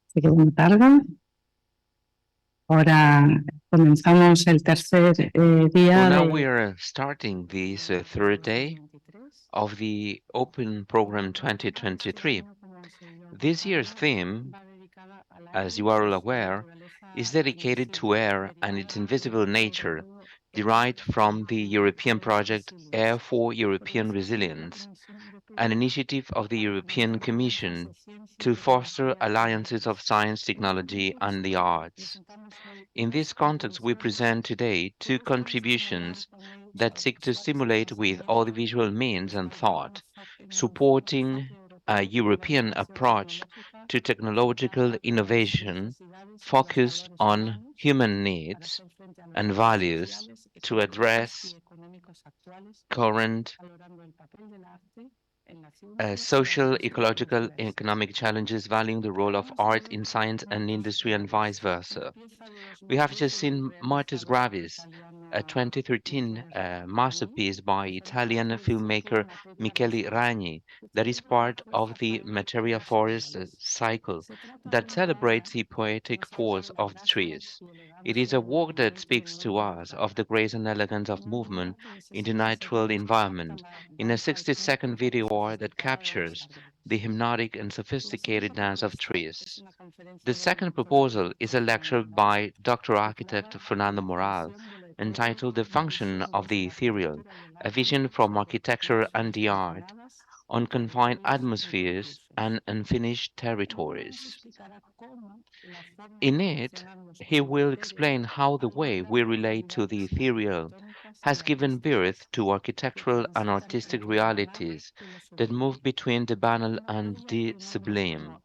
Así que buena tarde. Ahora comenzamos el tercer día Well, now de... we are starting this third day of the Open Program 2023. This year's theme, as you are all aware, is dedicated to air and its invisible nature, derived from the European project Air for European Resilience, an initiative of the European Commission to foster alliances of science, technology, and the arts. In this context, we present today two contributions that seek to stimulate with audiovisual means and thought, supporting a European approach to technological innovation focused on human needs and values to address current social, ecological, and economic challenges, valuing the role of art in science and industry and vice versa. We have just seen Martis Gravis, a 2013 masterpiece by Italian filmmaker Michele Ragni, that is part of the Materia Forest cycle that celebrates the poetic force of the trees. It is a work that speaks to us of the grace and elegance of movement in the natural environment, in a 60-second video art that captures the hypnotic and sophisticated dance of trees. The second proposal is a lecture by Dr. Architect Fernando Moral entitled The Function of the Ethereal, a vision from architecture and the art on confined atmospheres and unfinished territories. In it, he will explain how the way we relate to the ethereal has given birth to architectural and artistic realities that move between the banal and the sublime.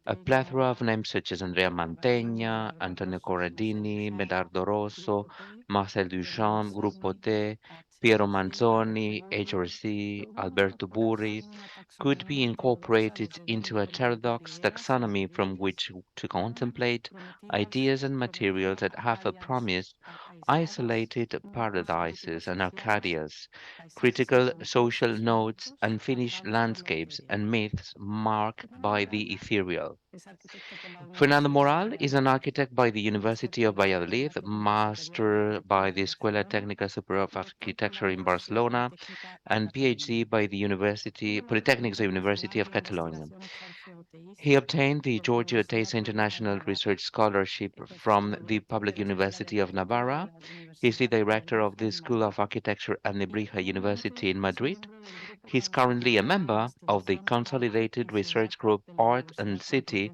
A plethora of names such as Andrea Mantegna, Antonio Corradini, Medardo Rosso, Marcel Duchamp, Gruppo Te, Piero Manzoni, HRC, Alberto Burri could be incorporated into a heterodox taxonomy from which to contemplate ideas and materials that have promised isolated paradises and Arcadias, critical social notes, unfinished landscapes, and myths marked by the ethereal. Fernando Moral is an architect by the University of Valladolid, master by the Escuela Técnica Superior of Architecture in Barcelona, and PhD by the Polytechnics University of Catalonia. He obtained the Giorgio Oteiza International Research Scholarship from the Public University of Navarra. He is the director of the School of Architecture at Nebrija University in Madrid. He is currently a member of the Consolidated Research Group Art and City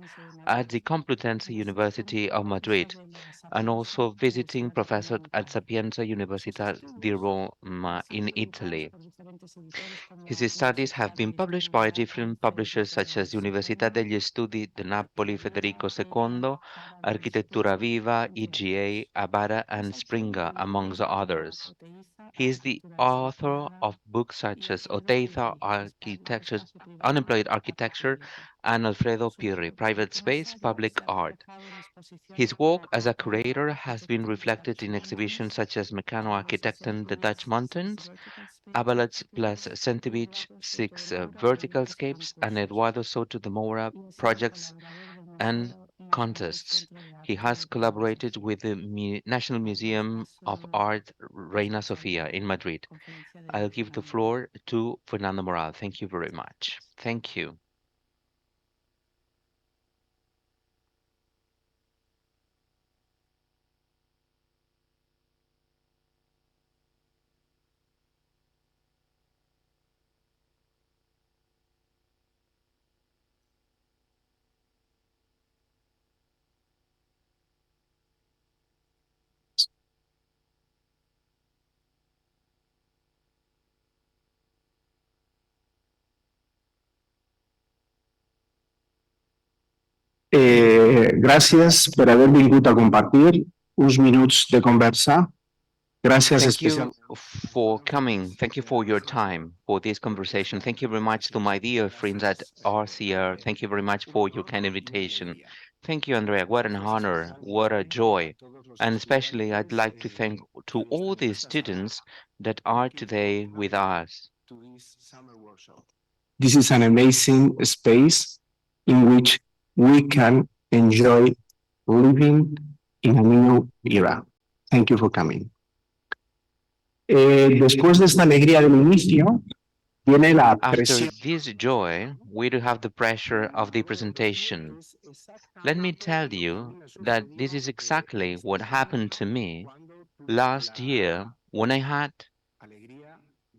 at the Complutense University of Madrid, and also visiting professor at Sapienza Università di Roma in Italy. His studies have been published by different publishers such as Università degli Studi di Napoli Federico II, Architettura Viva, EGA, Abara, and Springer, amongst others. He is the author of books such as Oteiza, Architecture, Unemployed Architecture, and Alfredo Pirri, Private Space, Public Art. His work as a curator has been reflected in exhibitions such as Meccano Architekten, The Dutch Mountains, Abalats plus Centivich, Six Verticalscapes, and Eduardo Soto de Moura projects and contests. He has collaborated with the National Museum of Art Reina Sofia in Madrid. I'll give the floor to Fernando Moral. Thank you very much. Thank you. Gràcies per haver vingut a compartir uns minuts de conversa. Gràcies Thank especialment. you for coming. Thank you for your time for this conversation. Thank you very much to my dear friends at RCR. Thank you very much for your kind invitation. Thank you, Andrea. What an honor. What a joy. And especially, I'd like to thank to all the students that are today with us. This is an amazing space in which we can enjoy living in a new era. Thank you for coming. Después de esta alegría del inicio, viene la After presión. this joy, we do have the pressure of the presentation. Let me tell you that this is exactly what happened to me last year when I had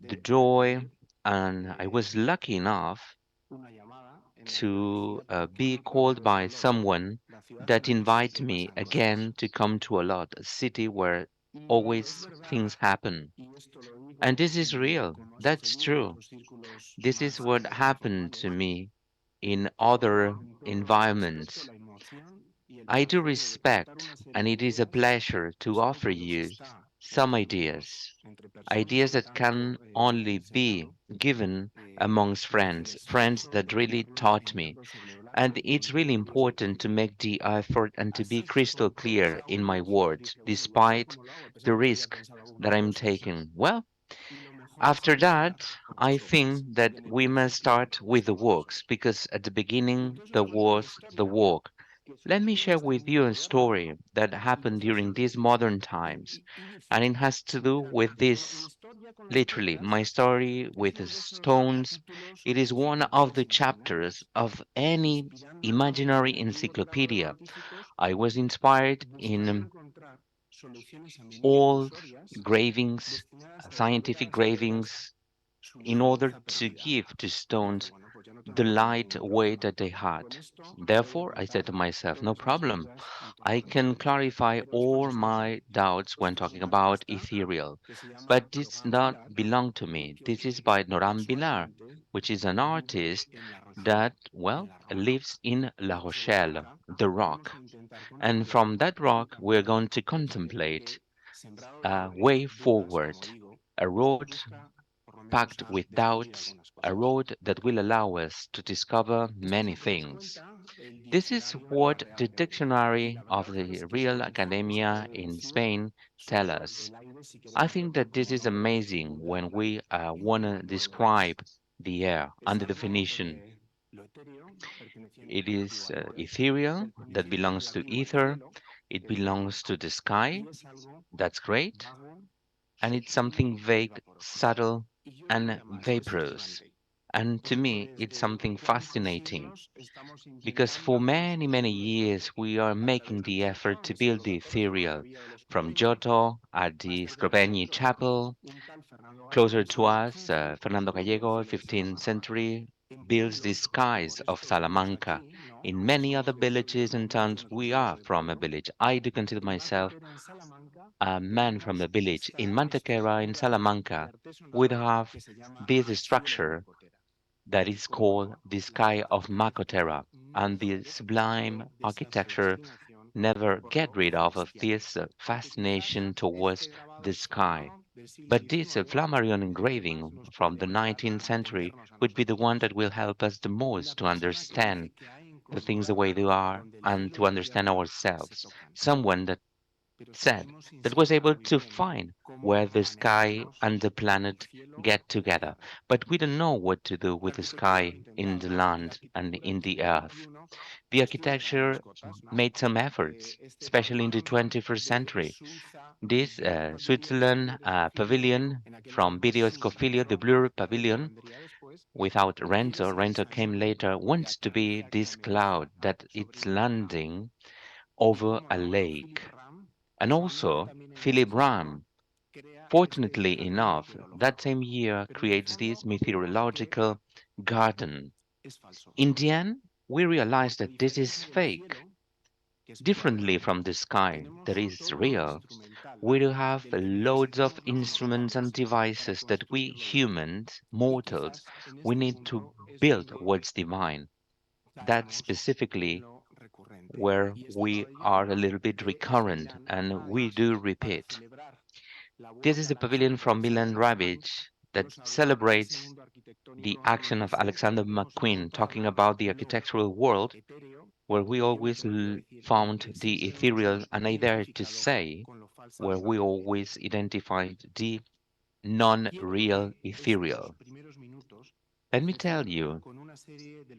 the joy and I was lucky enough to be called by someone that invite me again to come to Olot, a city where always things happen. And this is real. That's true. This is what happened to me in other environments. I do respect, and it is a pleasure to offer you some ideas. Ideas that can only be given amongst friends, friends that really taught me. And it's really important to make the effort and to be crystal clear in my words, despite the risk that I'm taking. Well, after that, I think that we must start with the walks because at the beginning there was the walk. Let me share with you a story that happened during these modern times, and it has to do with this literally. My story with the stones. It is one of the chapters of any imaginary encyclopedia. I was inspired in old gravings, scientific gravings, in order to give to stones the light weight that they had. Therefore, I said to myself, no problem. I can clarify all my doubts when talking about ethereal. But this not belong to me. This is by Noram Bilar, which is an artist that, well, lives in La Rochelle, the rock. And from that rock, we're going to contemplate a way forward, a road packed with doubts, a road that will allow us to discover many things. This is what the dictionary of the Real Academia in Spain tell us. I think that this is amazing when we want to describe the air and the definition. It is ethereal, that belongs to ether, it belongs to the sky, that's great, and it's something vague, subtle, and vaporous. And to me, it's something fascinating because for many, many years we are making the effort to build the ethereal from Giotto at the Scrovegni Chapel. Closer to us, Fernando Gallego, 15th century, builds the skies of Salamanca. In many other villages and towns, we are from a village. I do consider myself a man from a village. In Mantequera, in Salamanca, we have this structure that is called the Sky of Macotera, and the sublime architecture never get rid of this fascination towards the sky. But this Flammarion engraving from the 19th century would be the one that will help us the most to understand the things the way they are and to understand ourselves. Someone that said that was able to find where the sky and the planet get together. But we don't know what to do with the sky in the land and in the earth. The architecture made some efforts, especially in the 21st century. This Switzerland pavilion from Video Scofilio, the Blur Pavilion, without Renzo, Renzo came later, wants to be this cloud that it's landing over a lake. And also, Philip Ram, fortunately enough, that same year creates this meteorological garden. In the end, we realize that this is fake. Differently from the sky that is real, we do have loads of instruments and devices that we humans, mortals, we need to build what's divine. That's specifically where we are a little bit recurrent and we do repeat. This is the pavilion from Milan Ravage that celebrates the action of Alexander McQueen talking about the architectural world where we always found the ethereal, and I dare to say, where we always identified the non real ethereal. Let me tell you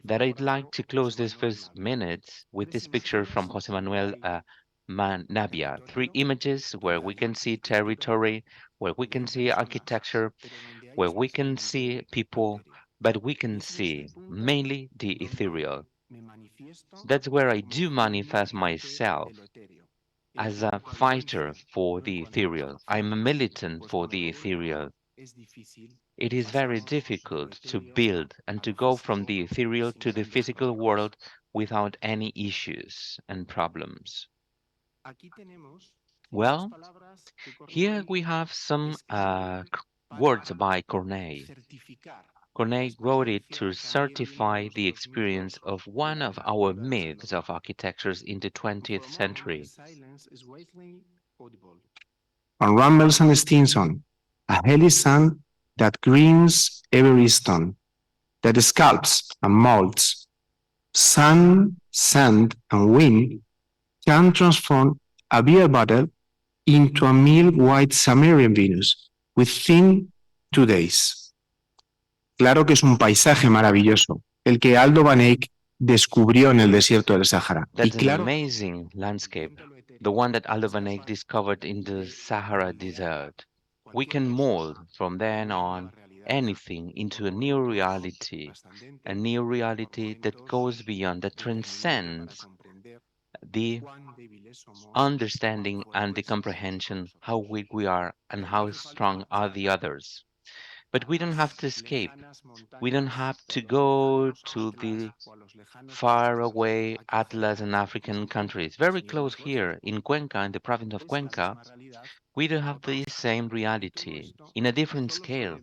that I'd like to close this first minutes with this picture from Jose Manuel Navia. Three images where we can see territory, where we can see architecture, where we can see people, but we can see mainly the ethereal. That's where I do manifest myself as a fighter for the ethereal. I'm a militant for the ethereal. It is very difficult to build and to go from the ethereal to the physical world without any issues and problems. Well, here we have some words by Corneille. Corneille wrote it to certify the experience of one of our myths of architectures in the 20th century. On Rumbles and Stinson, a helly sun that greens every stone, that sculpts and molds. Sun, sand, and wind can transform a beer bottle into a milk-white Sumerian Venus within 2 days. Claro que es un paisaje maravilloso, el que Aldo Van Eyck descubrió en el desierto del Sahara. That's an amazing landscape, the one that Aldo Van Eyck discovered in the Sahara Desert. We can mold from then on anything into a new reality that goes beyond, that transcends the understanding and the comprehension how weak we are and how strong are the others. But we don't have to escape. We don't have to go to the far away Atlas and African countries. Very close here in Cuenca, in the province of Cuenca, we do have the same reality in a different scale.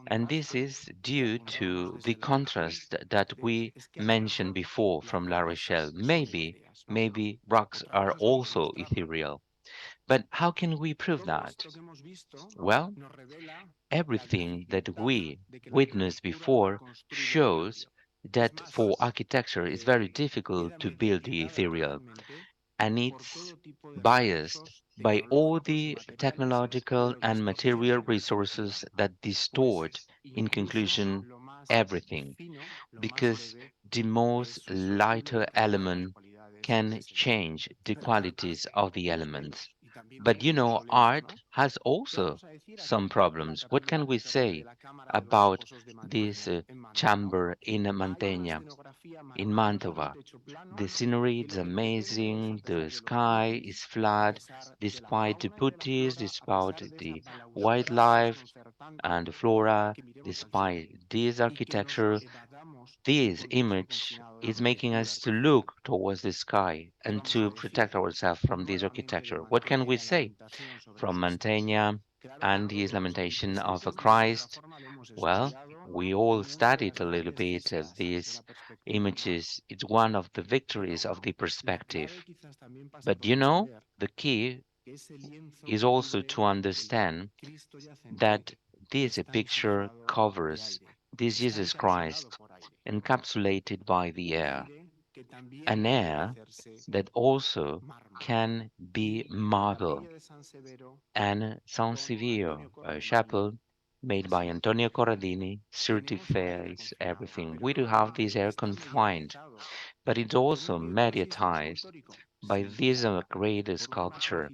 And this is due to the contrast that we mentioned before from La Rochelle. Maybe rocks are also ethereal. But how can we prove that? Well, everything that we witnessed before shows that for architecture it's very difficult to build the ethereal, and it's biased by all the technological and material resources that distort, in conclusion, everything, because the most lighter element can change the qualities of the elements. But art has also some problems. What can we say about this chamber in Mantegna, in Mantova? The scenery is amazing, the sky is flat, despite the putties, despite the wildlife and the flora, despite this architecture, this image is making us to look towards the sky and to protect ourselves from this architecture. What can we say from Mantegna and his lamentation of a Christ? Well, we all studied a little bit of these images. It's one of the victories of the perspective. But the key is also to understand that this picture covers this Jesus Christ encapsulated by the air, an air that also can be marble. And San Severo, a chapel made by Antonio Corradini, certifies everything. We do have this air confined, but it's also mediatized by this great sculpture,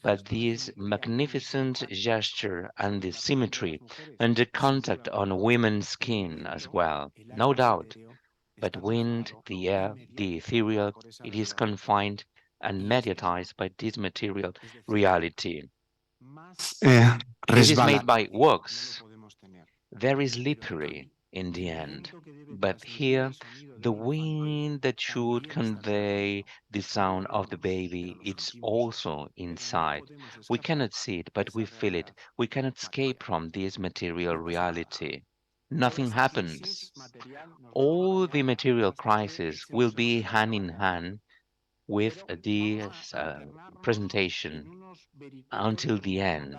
by this magnificent gesture and the symmetry and the contact on women's skin as well, no doubt. But wind, the air, the ethereal, it is confined and mediatized by this material reality. This is Resbala. made by wax, very slippery in the end. But here, the wind that should convey the sound of the baby, it's also inside. We cannot see it, but we feel it. We cannot escape from this material reality. Nothing happens. All the material crisis will be hand in hand with this presentation until the end,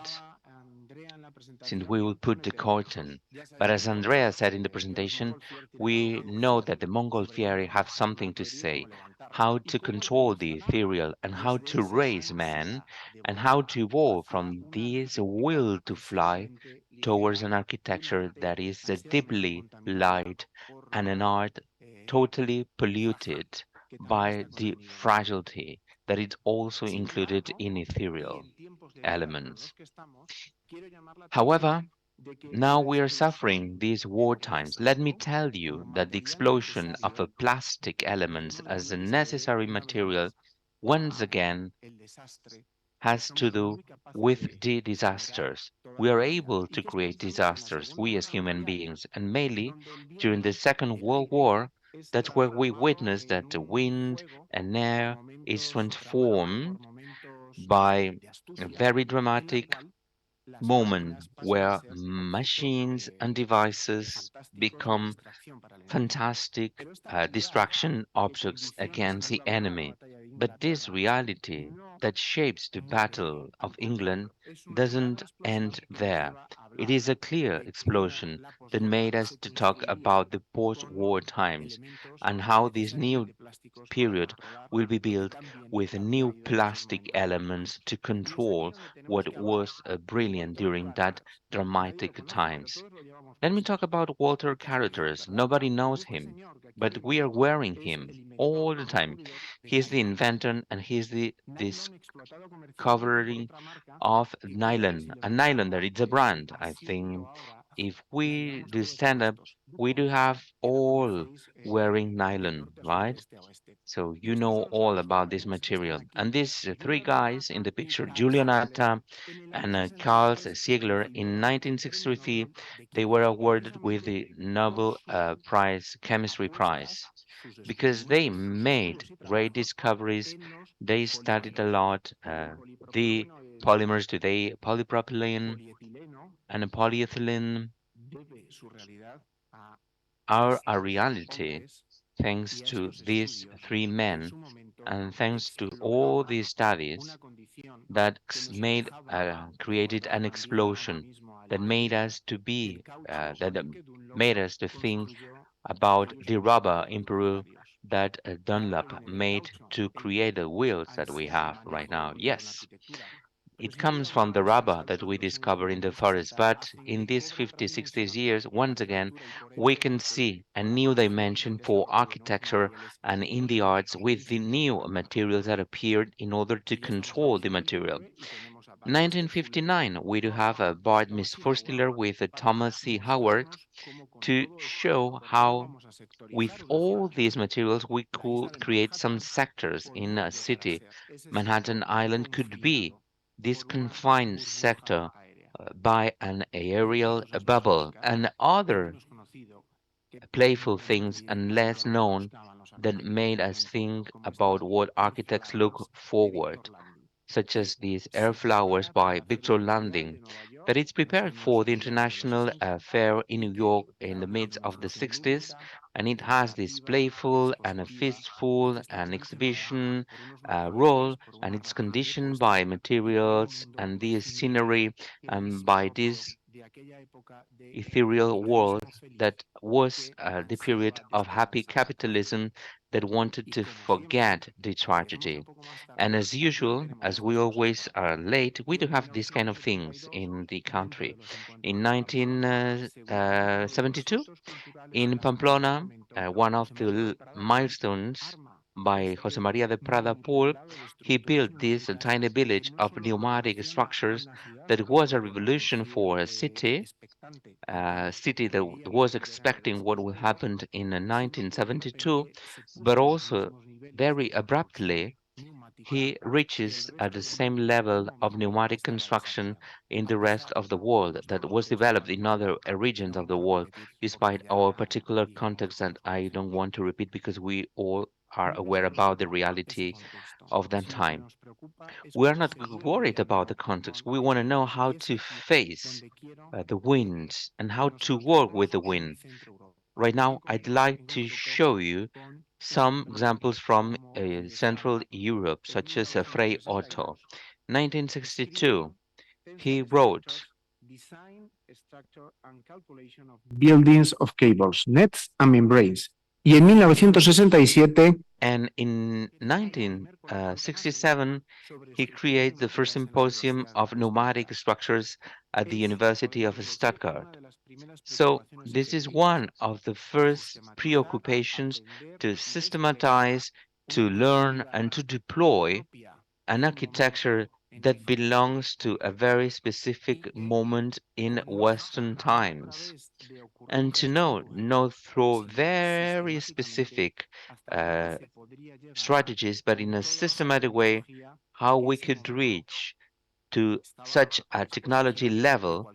since we will put the curtain. But as Andrea said in the presentation, we know that the Mongolfieri have something to say, how to control the ethereal and how to raise man and how to evolve from this will to fly towards an architecture that is deeply light and an art totally polluted by the fragility that is also included in ethereal elements. However, now we are suffering these war times. Let me tell you that the explosion of a plastic elements as a necessary material once again has to do with the disasters. We are able to create disasters, we as human beings, and mainly during the Second World War, that's where we witnessed that the wind and air is transformed by a very dramatic moment where machines and devices become fantastic distraction objects against the enemy. But this reality that shapes the Battle of England doesn't end there. It is a clear explosion that made us to talk about the post-war times and how this new period will be built with new plastic elements to control what was brilliant during that dramatic times. Let me talk about Walter characters. Nobody knows him, but we are wearing him all the time. He's the inventor and he's the discovery of nylon. A nylon that it's a brand. I think if we do stand up, we do have all wearing nylon, right? So you know all about this material. And these three guys in the picture, Julian Atta and Carl Siegler, in 1963, they were awarded with the Nobel Prize, Chemistry Prize, because they made great discoveries. They studied a lot the polymers today, polypropylene and polyethylene are a reality thanks to these three men and thanks to all these studies that created an explosion that made us to be made us to think about the rubber in Peru that Dunlop made to create the wheels that we have right now. Yes, it comes from the rubber that we discover in the forest, but in these 50, 60 years, once again, we can see a new dimension for architecture and in the arts with the new materials that appeared in order to control the material. 1959, we do have a Bart Miss Forstiller with a Thomas C. Howard to show how with all these materials, we could create some sectors in a city. Manhattan Island could be this confined sector by an aerial bubble and other playful things and less known that made us think about what architects look forward, such as these air flowers by Victor Landing, that it's prepared for the International Fair in New York in the midst of the 60s, and it has this playful and a fistful and exhibition role, and it's conditioned by materials and this scenery and by this ethereal world that was the period of happy capitalism that wanted to forget the tragedy. And as usual, as we always are late, we do have these kind of things in the country. In 1972, in Pamplona, one of the milestones by Jose Maria de Prada Pool, he built this tiny village of pneumatic structures that was a revolution for a city that was expecting what would happen in 1972, but also very abruptly he reaches at the same level of pneumatic construction in the rest of the world that was developed in other regions of the world, despite our particular context that I don't want to repeat because we all are aware about the reality of that time. We are not worried about the context. We want to know how to face the winds and how to work with the wind. Right now, I'd like to show you some examples from Central Europe, such as Frei Otto. 1962, he wrote, Buildings of cables, nets and membranes. Y en 1967, and in 1967, he created the first symposium of pneumatic structures at the University of Stuttgart. So this is one of the first preoccupations to systematize, to learn, and to deploy an architecture that belongs to a very specific moment in Western times, and to know through very specific uh, strategies, but in a systematic way, how we could reach to such a technology level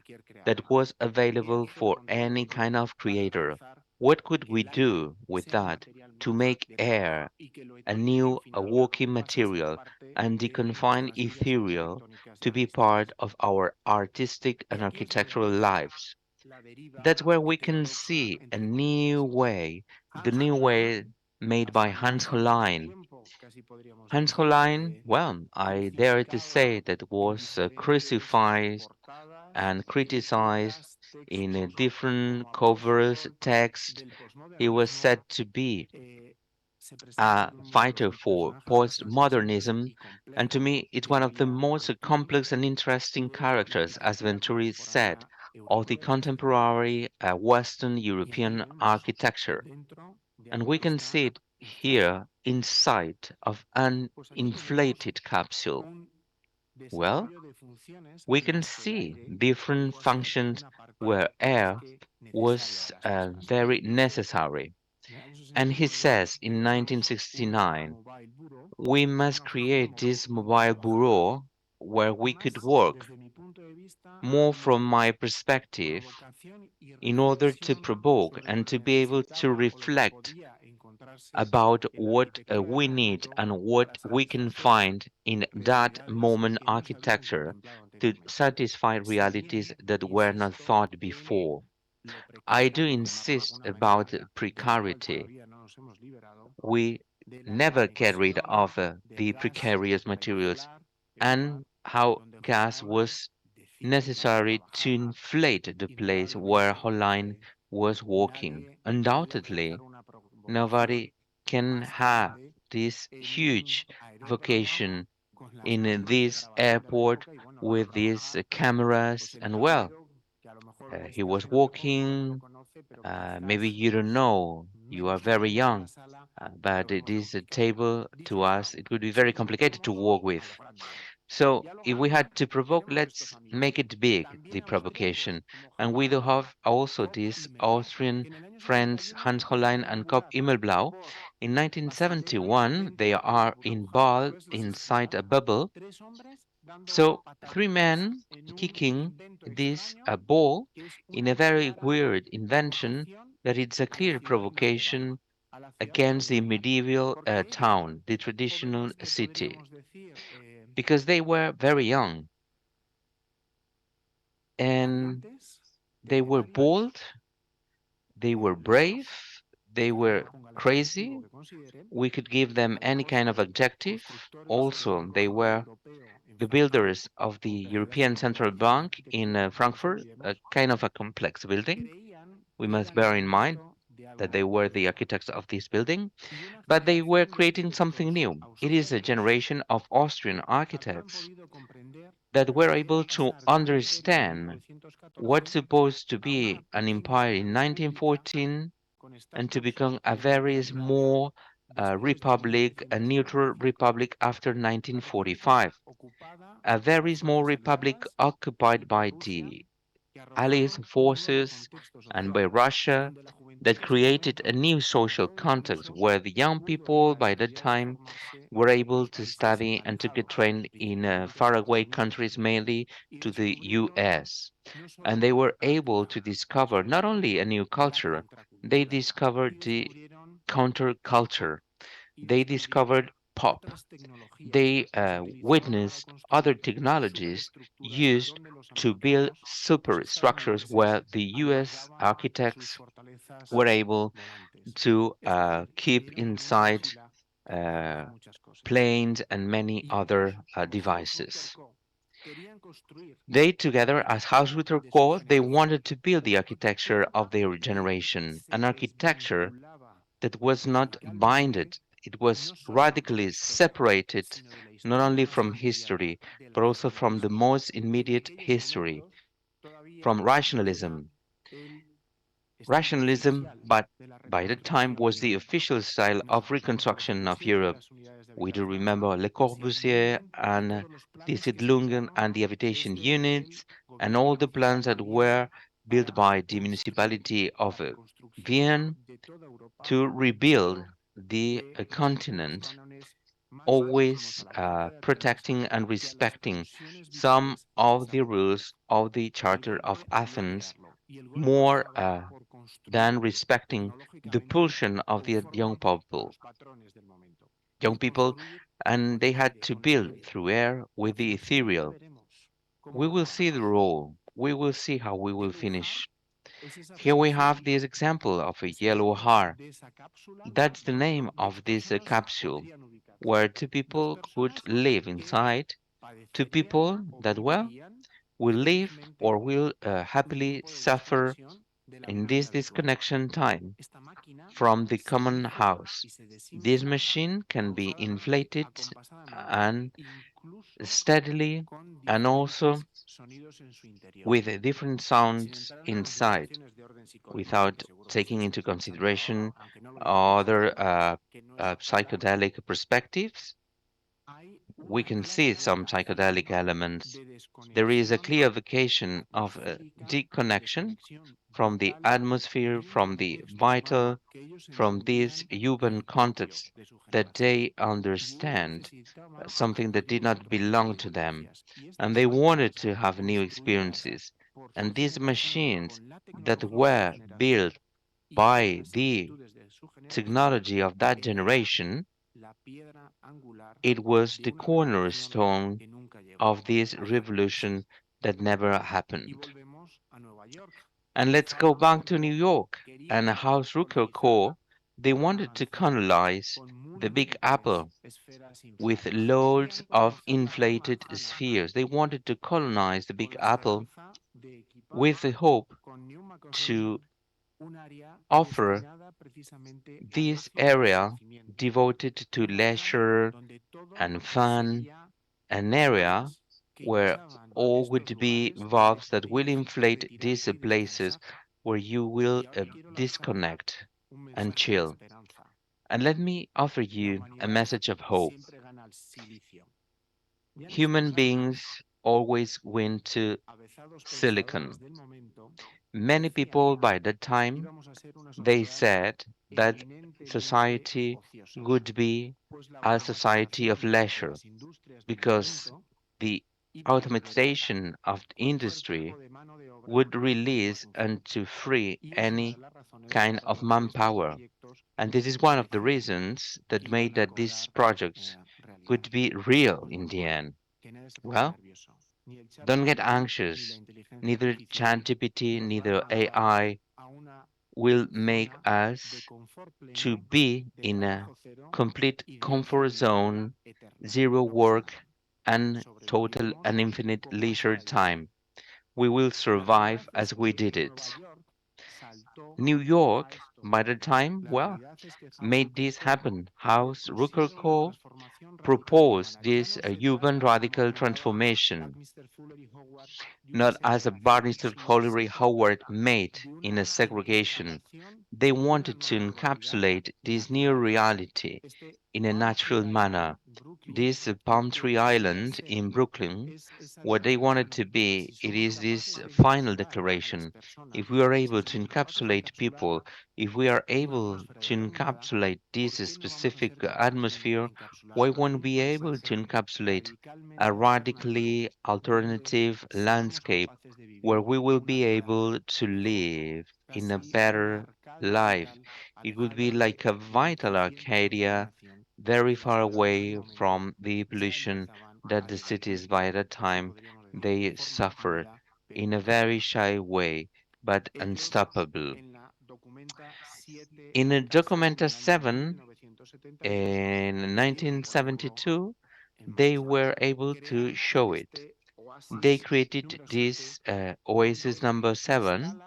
that was available for any kind of creator. What could we do with that to make air a walking material, and the confined ethereal to be part of our artistic and architectural lives? That's where we can see a new way, the new way made by Hans Hollein. Hans Hollein, well, I dare to say that was crucified and criticized in different covers, text. He was said to be a fighter for postmodernism, and to me, it's one of the most complex and interesting characters, as Venturi said, of the contemporary Western European architecture. And we can see it here inside of an inflated capsule. Well, we can see different functions where air was very necessary. And he says in 1969, we must create this mobile bureau where we could work more from my perspective in order to provoke and to be able to reflect about what we need and what we can find in that moment architecture to satisfy realities that were not thought before. I do insist about precarity. We never get rid of the precarious materials and how gas was necessary to inflate the place where Hollein was walking. Undoubtedly, nobody can have this huge vocation in this airport with these cameras. And well, he was walking. Maybe you don't know, you are very young, but it is a table to us. It would be very complicated to walk with. So if we had to provoke, let's make it big, the provocation. And we do have also these Austrian friends, Hans Hollein and Kopp Immelblau. In 1971, they are involved inside a bubble. So three men kicking this a ball in a very weird invention that it's a clear provocation against the medieval town, the traditional city, because they were very young and they were bold, they were brave, they were crazy. We could give them any kind of adjective. Also, they were the builders of the European Central Bank in Frankfurt, a kind of a complex building. We must bear in mind that they were the architects of this building, but they were creating something new. It is a generation of Austrian architects that were able to understand what's supposed to be an empire in 1914 and to become a very small republic, a neutral republic after 1945, a very small republic occupied by the Allies forces and by Russia, that created a new social context where the young people by that time were able to study and to get trained in faraway countries, mainly to the US. And they were able to discover not only a new culture, they discovered the counterculture. They discovered pop. They witnessed other technologies used to build superstructures where the US architects were able to keep inside uh, planes and many other devices. They together, as Hausritter called, they wanted to build the architecture of their generation, an architecture that was not binded. It was radically separated not only from history, but also from the most immediate history. from rationalism. Rationalism, but by that time was the official style of reconstruction of Europe. We do remember Le Corbusier and the Siedlungen and the habitation units and all the plans that were built by the municipality of Vienna to rebuild the continent, always protecting and respecting some of the rules of the Charter of Athens more than respecting the pulsion of the young people, and they had to build through air with the ethereal. We will see the role. We will see how we will finish. Here we have this example of a yellow heart. That's the name of this capsule, where two people could live inside. Two people that, well, will live or will happily suffer in this disconnection time from the common house. This machine can be inflated and steadily and also with different sounds inside without taking into consideration other psychedelic perspectives. We can see some psychedelic elements. There is a clear vocation of deconnection from the atmosphere, from the vital, from this human context that they understand, something that did not belong to them. And they wanted to have new experiences. And these machines that were built by the technology of that generation, it was the cornerstone of this revolution that never happened. And let's go back to New York and House Rooker Core. They wanted to colonize the Big Apple with loads of inflated spheres. They wanted to colonize the Big Apple with the hope to offer this area devoted to leisure and fun, an area where all would be valves that will inflate these places where you will disconnect and chill. And let me offer you a message of hope. Human beings always win to silicon. Many people by that time they said that society would be a society of leisure because the automatization of the industry would release and to free any kind of manpower. And this is one of the reasons that made that these projects would be real in the end. Well, don't get anxious. Neither ChatGPT, neither AI will make us to be in a complete comfort zone, zero work, and total and infinite leisure time. We will survive as we did it. New York, by the time, well, made this happen. House Rooker proposed this urban radical transformation, not as a Barnister Follery Howard made in a segregation. They wanted to encapsulate this new reality in a natural manner. This Palm Tree Island in Brooklyn, what they wanted to be, it is this final declaration. If we are able to encapsulate people, if we are able to encapsulate this specific atmosphere, why won't we be able to encapsulate a radically alternative landscape where we will be able to live in a better life? It would be like a vital Arcadia, very far away from the pollution that the cities by that time they suffered in a very shy way, but unstoppable. In a Documenta 7 in 1972, they were able to show it. They created this Oasis number 7.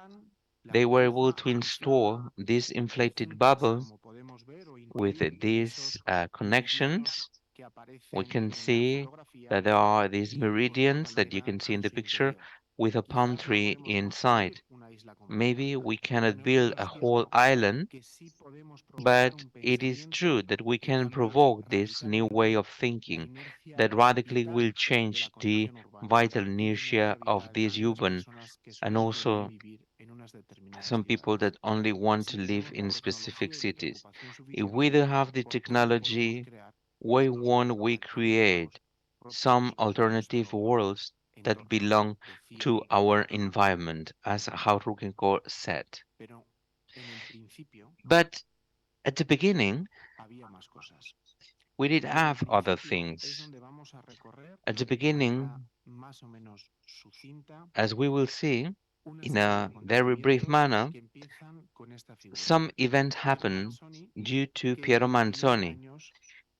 They were able to install this inflated bubble with these connections. We can see that there are these meridians that you can see in the picture, with a palm tree inside. Maybe we cannot build a whole island, but it is true that we can provoke this new way of thinking that radically will change the vital inertia of this urban and also some people that only want to live in specific cities. If we don't have the technology, why won't we create some alternative worlds that belong to our environment, as Haurukenko said? But at the beginning, we did have other things. At the beginning, as we will see, in a very brief manner, some event happened due to Piero Manzoni.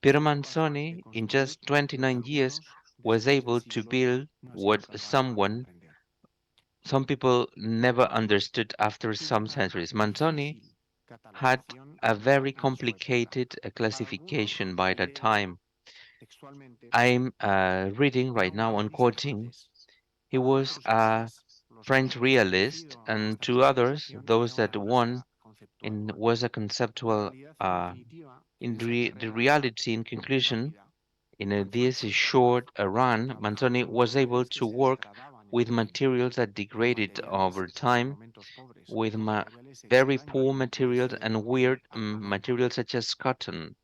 Piero Manzoni, in just 29 years, was able to build what some people never understood after some centuries. Manzoni had a very complicated classification by that time. I'm reading right now and quoting. He was a French realist, and to others, those that one in was a conceptual. The reality, in conclusion, in this short run, Manzoni was able to work with materials that degraded over time, with very poor materials and weird materials such as cotton.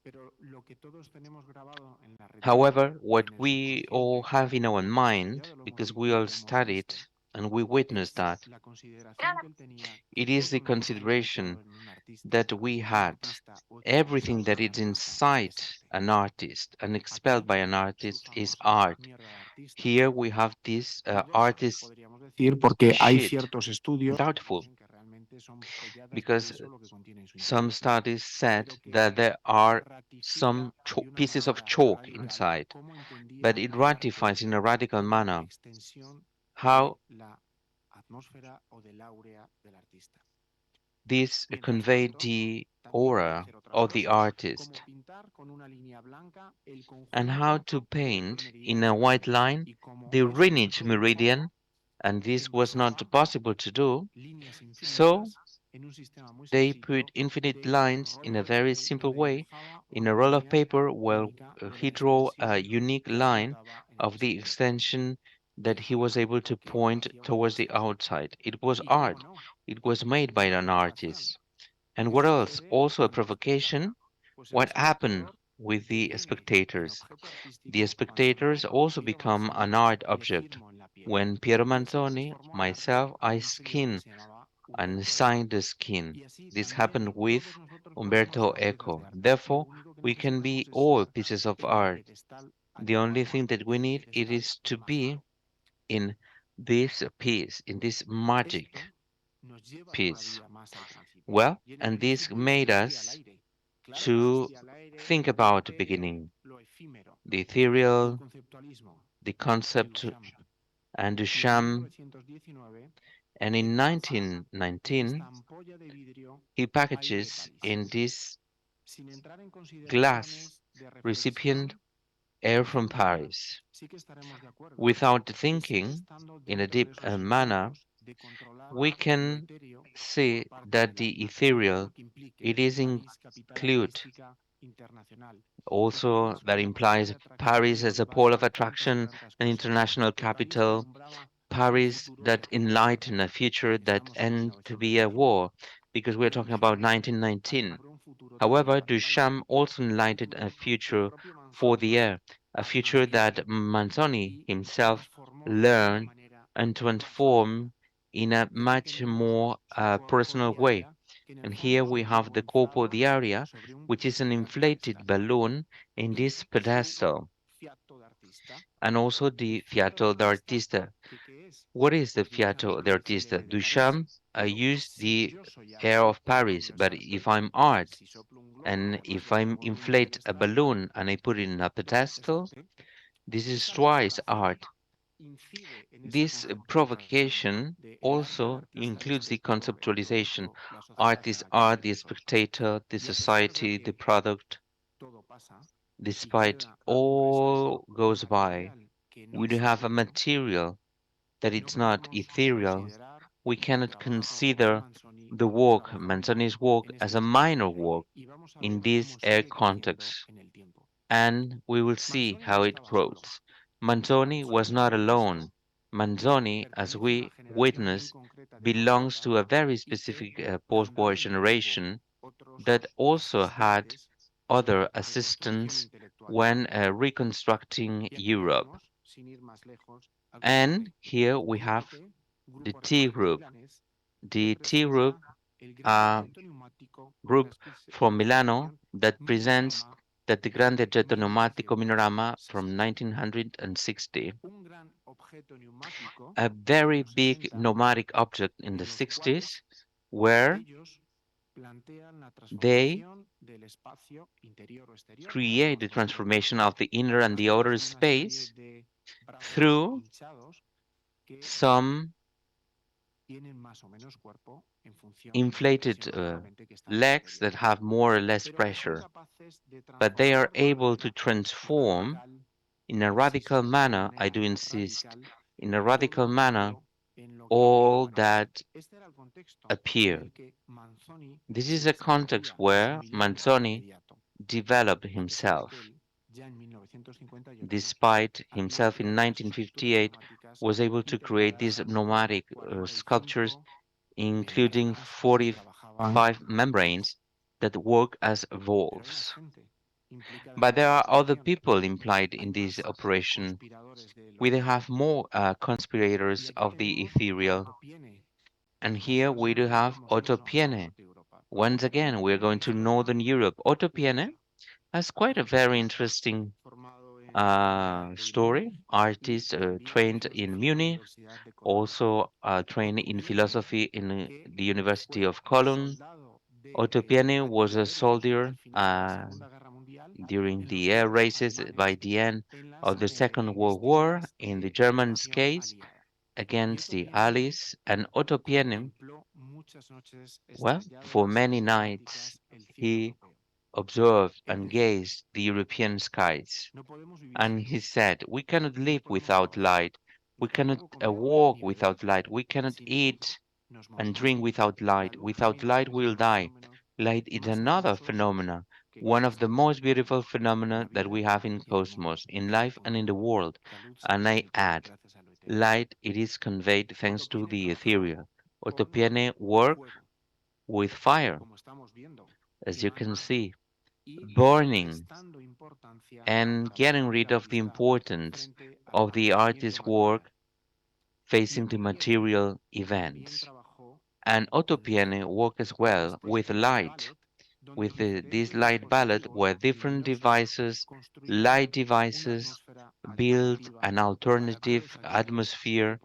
However, what we all have in our mind, because we all studied and we witnessed that, it is the consideration that we had. Everything that is inside an artist and expelled by an artist is art. Here we have this artist Porque hay shit, ciertos estudios doubtful, because some studies said that there are some pieces of chalk inside, but it ratifies in a radical manner how this conveyed the aura of the artist and how to paint in a white line the Greenwich meridian, and this was not possible to do, so they put infinite lines in a very simple way in a roll of paper where he drew a unique line of the extension that he was able to point towards the outside. It was art. It was made by an artist. And what else? Also a provocation. What happened with the spectators? The spectators also become an art object. When Piero Manzoni, myself, I skin and signed the skin. This happened with Umberto Eco. Therefore, we can be all pieces of art. The only thing that we need it is to be in this piece, in this magic piece. Well, and this made us to think about the beginning, the ethereal, the concept, and the sham. And in 1919, he packages in this glass recipient air from Paris. Without thinking, in a deep manner, we can see that the ethereal, it is include also that implies Paris as a pole of attraction, an international capital, Paris that enlighten a future that end to be a war, because we're talking about 1919. However, Duchamp also enlightened a future for the air, a future that Manzoni himself learned and transformed in a much more personal way. And here we have the corpo di aria, which is an inflated balloon in this pedestal, and also the fiato d'artista. What is the fiato d'artista? Duchamp used the air of Paris, but if I'm art and if I inflate a balloon and I put it in a pedestal, this is twice art. This provocation also includes the conceptualization. Art is art, the spectator, the society, the product. Despite all goes by, we do have a material that it's not ethereal, we cannot consider the work, Manzoni's work, as a minor work in this context, and we will see how it grows. Manzoni was not alone. Manzoni, as we witness, belongs to a very specific post-war generation that also had other assistants when reconstructing Europe. And here we have the T group. The T group, uh, group from Milano that presents that the Grande Oggetto Pneumatico Minorama from 1960, a very big pneumatic object in the 60s, where they create the transformation of the inner and the outer space through some inflated legs that have more or less pressure, but they are able to transform in a radical manner, I do insist, in a radical manner, all that appear. This is a context where Manzoni developed himself. Despite himself in 1958 was able to create these pneumatic sculptures, including 45 membranes that work as valves. But there are other people implied in this operation. We do have more conspirators of the ethereal. And here we do have Otto Piene. Once again, we're going to Northern Europe. Otto Piene has quite a very interesting story. Artist trained in Munich, also trained in philosophy in the University of Cologne. Otto Piene was a soldier during the air races by the end of the Second World War in the Germans' case against the Allies, and Otto Piene, well, for many nights he observed and gazed the European skies, and he said, "We cannot live without light. We cannot walk without light. We cannot eat and drink without light. Without light, we'll die." Light is another phenomena, one of the most beautiful phenomena that we have in cosmos, in life and in the world. And I add, light, it is conveyed thanks to the ethereal. Otopiene work with fire, as you can see, burning and getting rid of the importance of the artist's work facing the material events. And Otopiene work as well with light, with this light ballot where different devices, light devices, build an alternative atmosphere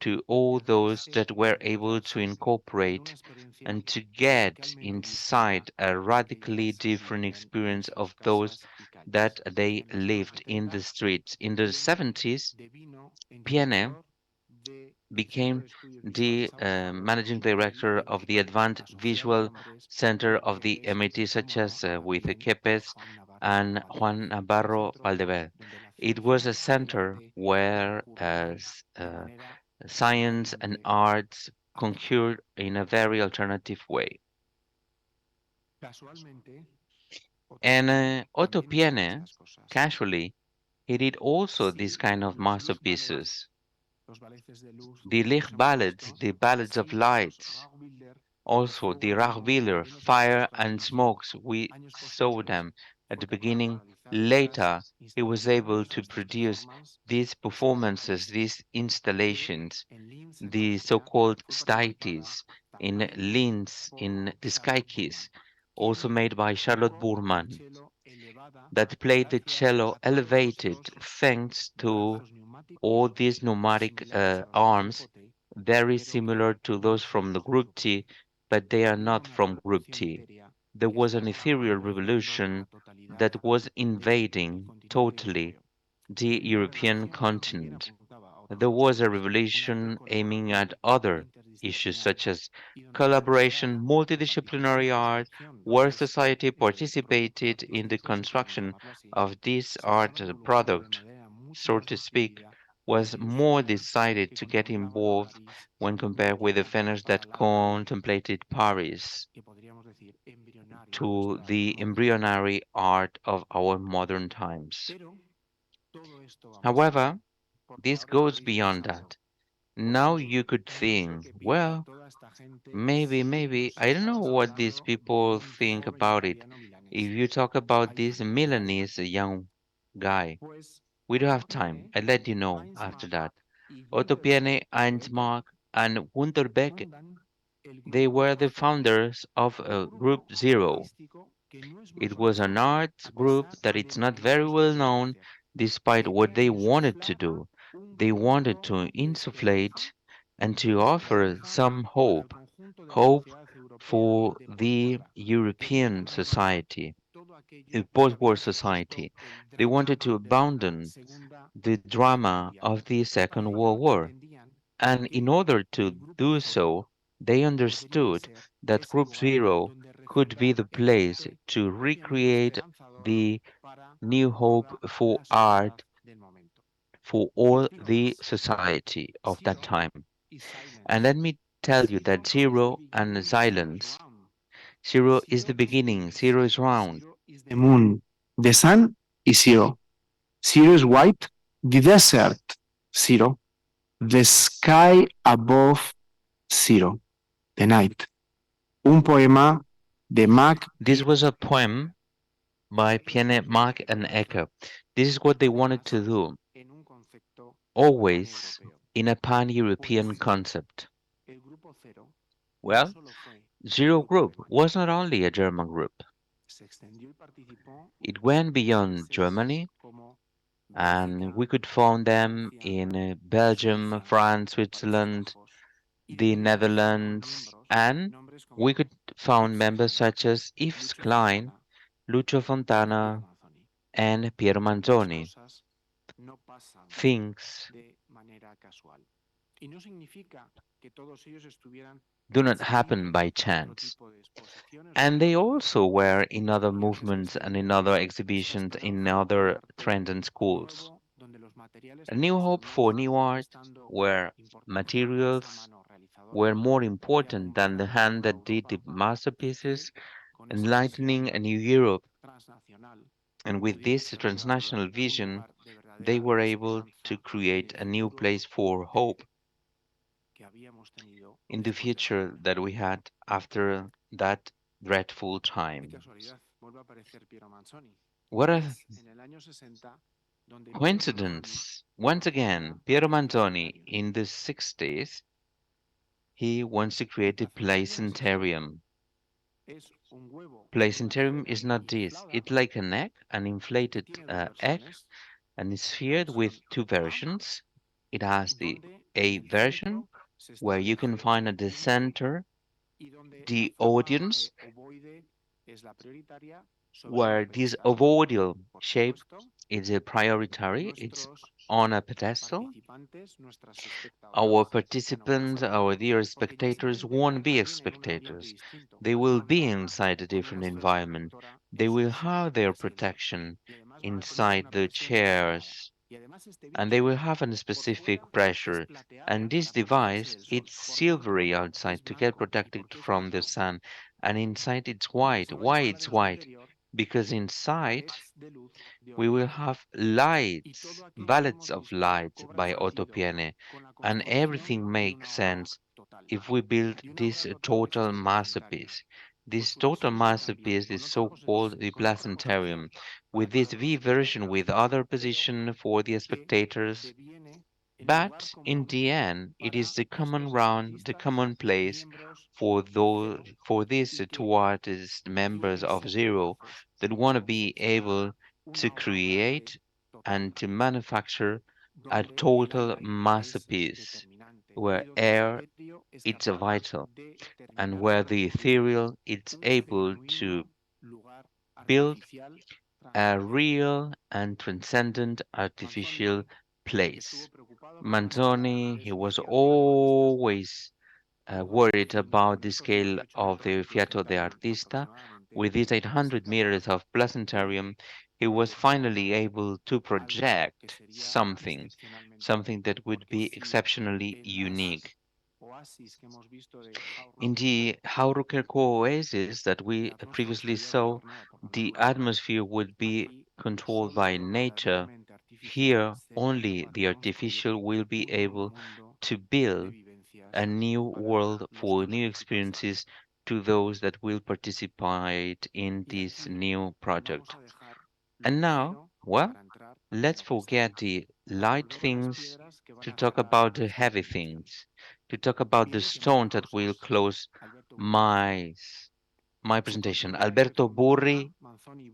to all those that were able to incorporate and to get inside a radically different experience of those that they lived in the streets. In the 70s, Piene became the managing director of the Advanced Visual Center of the MIT, such as with Kepes and Juan Navarro Valdebel. It was a center where science and arts concurred in a very alternative way. And Otto Piene, casually, he did also this kind of masterpieces. The Licht ballads, the ballads of lights, also the Rachbilder, fire and smokes, we saw them at the beginning. Later, he was able to produce these performances, these installations, the so-called staitis in Linz, in the Skykeys, also made by Charlotte Burman, that played the cello elevated thanks to all these pneumatic arms, very similar to those from the Group T, but they are not from Group T. There was an ethereal revolution that was invading totally the European continent. There was a revolution aiming at other issues such as collaboration, multidisciplinary art, where society participated in the construction of this art product, so to speak, was more decided to get involved when compared with the Feners that contemplated Paris to the embryonary art of our modern times. However, this goes beyond that. Now you could think, well, maybe, I don't know what these people think about it. If you talk about this Milanese young guy, we don't have time. I'll let you know after that. Otto Piene, Einsmark, and Wunderbeck, they were the founders of Group Zero. It was an art group that it's not very well known despite what they wanted to do. They wanted to insufflate and to offer some hope for the European society, the post-war society. They wanted to abandon the drama of the Second World War. And in order to do so, they understood that Group Zero could be the place to recreate the new hope for art for all the society of that time. And let me tell you that zero and silence, zero is the beginning, zero is round. The moon, the sun is zero. Zero is white, the desert, zero. The sky above, zero. The night. Un poema de Mac. This was a poem by Piene, Mark, and Ecker. This is what they wanted to do, always in a pan-European concept. Well, Zero Group was not only a German group. It went beyond Germany, and we could find them in Belgium, France, Switzerland, the Netherlands, and we could find members such as Yves Klein, Lucio Fontana, and Piero Manzoni. Things do not happen by chance. And they also were in other movements and in other exhibitions, in other trends and schools. A new hope for new art, where materials were more important than the hand that did the masterpieces, enlightening a new Europe. And with this transnational vision, they were able to create a new place for hope in the future that we had after that dreadful time. What a coincidence! Once again, Piero Manzoni in the 60s, he wants to create a placentarium. Placentarium is not this. It's like an egg, an inflated egg, and it's filled with two versions. It has the A version, where you can find at the center the audience, where this ovoidal shape is a prioritary, it's on a pedestal. Our participants, our dear spectators, won't be as spectators. They will be inside a different environment. They will have their protection inside the chairs, and they will have a specific pressure. And this device, it's silvery outside to get protected from the sun, and inside it's white. Why it's white? Because inside we will have lights, ballets of lights by Otto Piene, and everything makes sense if we build this total masterpiece. This total masterpiece is so-called the placentarium, with this V version with other position for the spectators. But in the end, it is the common round, the common place for these two artists, members of Zero, that want to be able to create and to manufacture a total masterpiece where air it's a vital and where the ethereal it's able to build a real and transcendent artificial place. Manzoni, he was always worried about the scale of the Fiato de Artista. With its 800 meters of placentarium, he was finally able to project something, something that would be exceptionally unique. In the Haurukirko oasis that we previously saw, the atmosphere would be controlled by nature. Here, only the artificial will be able to build a new world for new experiences to those that will participate in this new project. And now, well, let's forget the light things to talk about the heavy things, to talk about the stone that will close my my presentation. Alberto Burri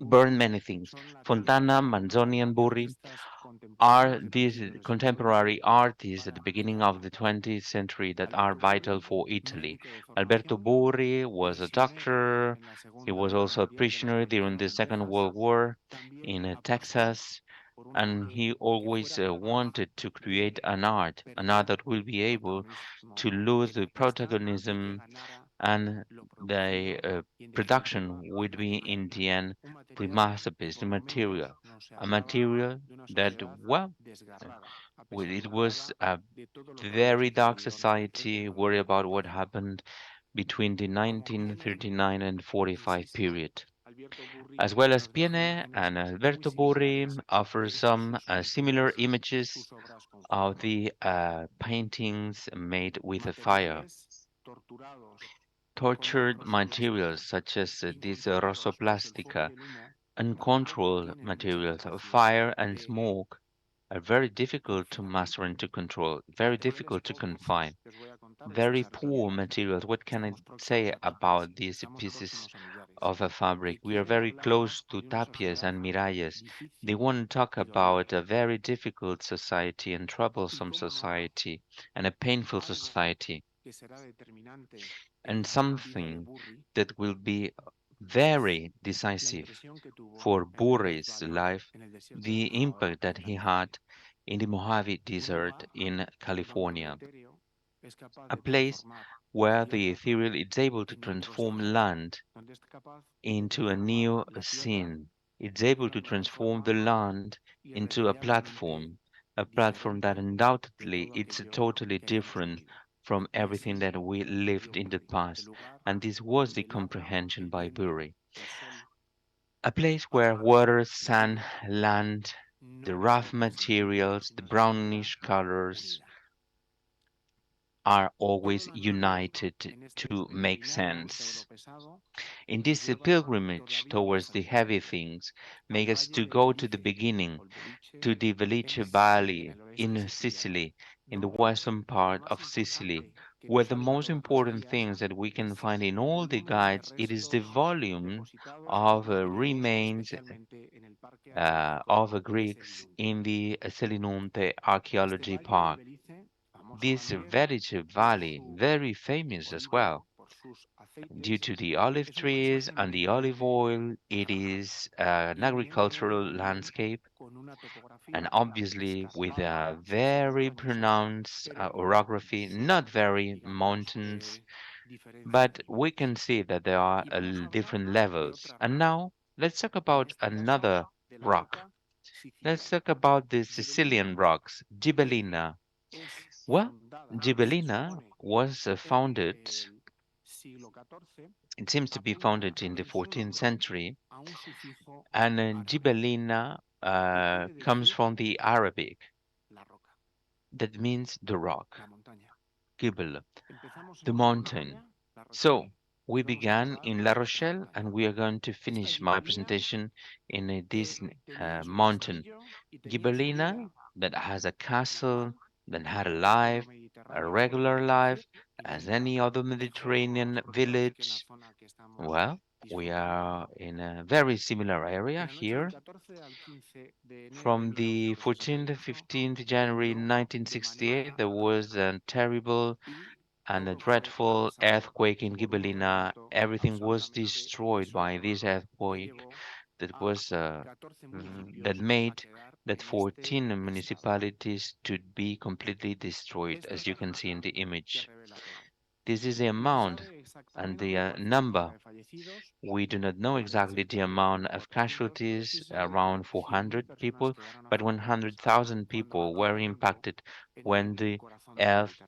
burned many things. Fontana, Manzoni, and Burri are these contemporary artists at the beginning of the 20th century that are vital for Italy. Alberto Burri was a doctor. He was also a prisoner during the Second World War in Texas, and he always wanted to create an art that will be able to lose the protagonism and the production would be in the end the masterpiece, the material, a material that, well, it was a very dark society, worried about what happened between the 1939 and 45 period. As well as Piene and Alberto Burri offer some similar images of the paintings made with a fire. Tortured materials such as this rossoplastica, uncontrolled materials of fire and smoke are very difficult to master and to control, very difficult to confine, very poor materials. What can I say about these pieces of a fabric? We are very close to tapias and miralles. They want to talk about a very difficult society and troublesome society and a painful society and something that will be very decisive for Burri's life, the impact that he had in the Mojave Desert in California, a place where the ethereal is able to transform land into a new scene. It's able to transform the land into a platform that undoubtedly it's totally different from everything that we lived in the past. And this was the comprehension by Bury. A place where water, sand, land, the rough materials, the brownish colors are always united to make sense. In this pilgrimage towards the heavy things, make us to go to the beginning, to the Velice Valley in Sicily, in the western part of Sicily, where the most important things that we can find in all the guides, it is the volume of remains of Greeks in the Selinunte Archaeology Park. This Velice Valley, very famous as well due to the olive trees and the olive oil. It is an agricultural landscape and obviously with a very pronounced orography, not very mountains, but we can see that there are different levels. And now let's talk about another rock. Let's talk about the Sicilian rocks, Gibellina. Well, Gibellina was founded, it seems to be founded in the 14th century, and Gibellina comes from the Arabic that means the rock, Gibel, the mountain. So we began in La Rochelle and we are going to finish my presentation in this mountain, Gibellina, that has a castle, that had a life, a regular life, as any other Mediterranean village. Well, we are in a very similar area here. From the 14th to 15th January 1968, there was a terrible and a dreadful earthquake in Gibellina. Everything was destroyed by this earthquake that was that made that 14 municipalities to be completely destroyed, as you can see in the image. This is the amount and the number. We do not know exactly the amount of casualties, around 400 people, but 100,000 people were impacted when the earth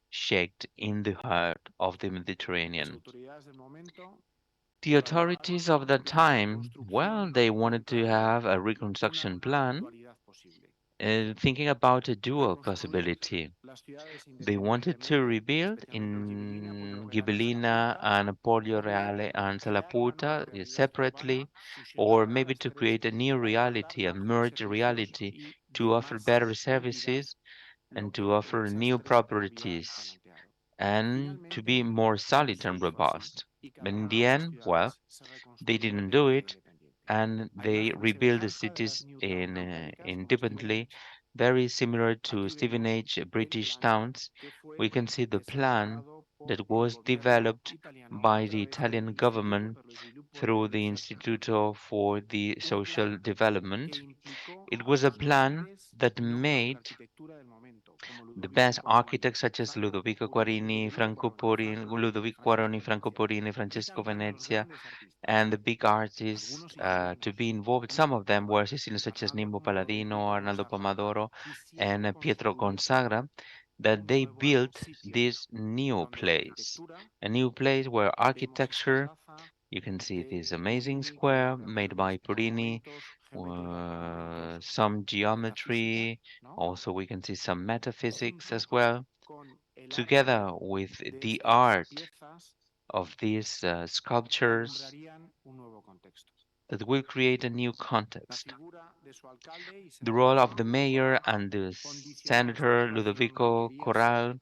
shaked in the heart of the Mediterranean. The authorities of that time, well, they wanted to have a reconstruction plan, thinking about a dual possibility. They wanted to rebuild in Ghibellina and Poggio Reale and Salaputa separately, or maybe to create a new reality, a merged reality, to offer better services and to offer new properties and to be more solid and robust. But in the end, well, they didn't do it, and they rebuilt the cities independently, very similar to Stephen H. British towns. We can see the plan that was developed by the Italian government through the Instituto for the Social Development. It was a plan that made the best architects such as Ludovico Quarini, Franco Porini, Francesco Venezia, and the big artists to be involved. Some of them were Sicilians such as Nimbo Palladino, Arnaldo Pomodoro, and Pietro Gonzaga, that they built this a new place where architecture, you can see this amazing square made by Purini, some geometry, also we can see some metaphysics as well, together with the art of these sculptures that will create a new context. The role of the mayor and the senator Ludovico Corral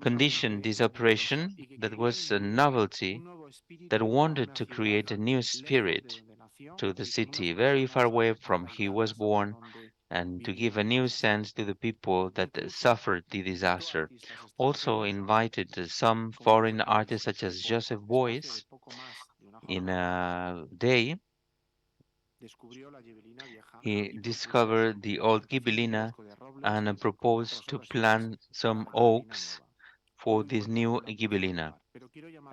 conditioned this operation that was a novelty that wanted to create a new spirit to the city very far away from he was born and to give a new sense to the people that suffered the disaster. Also invited some foreign artists such as Joseph Beuys in a day he discovered the old Ghibellina and proposed to plant some oaks for this new Ghibellina.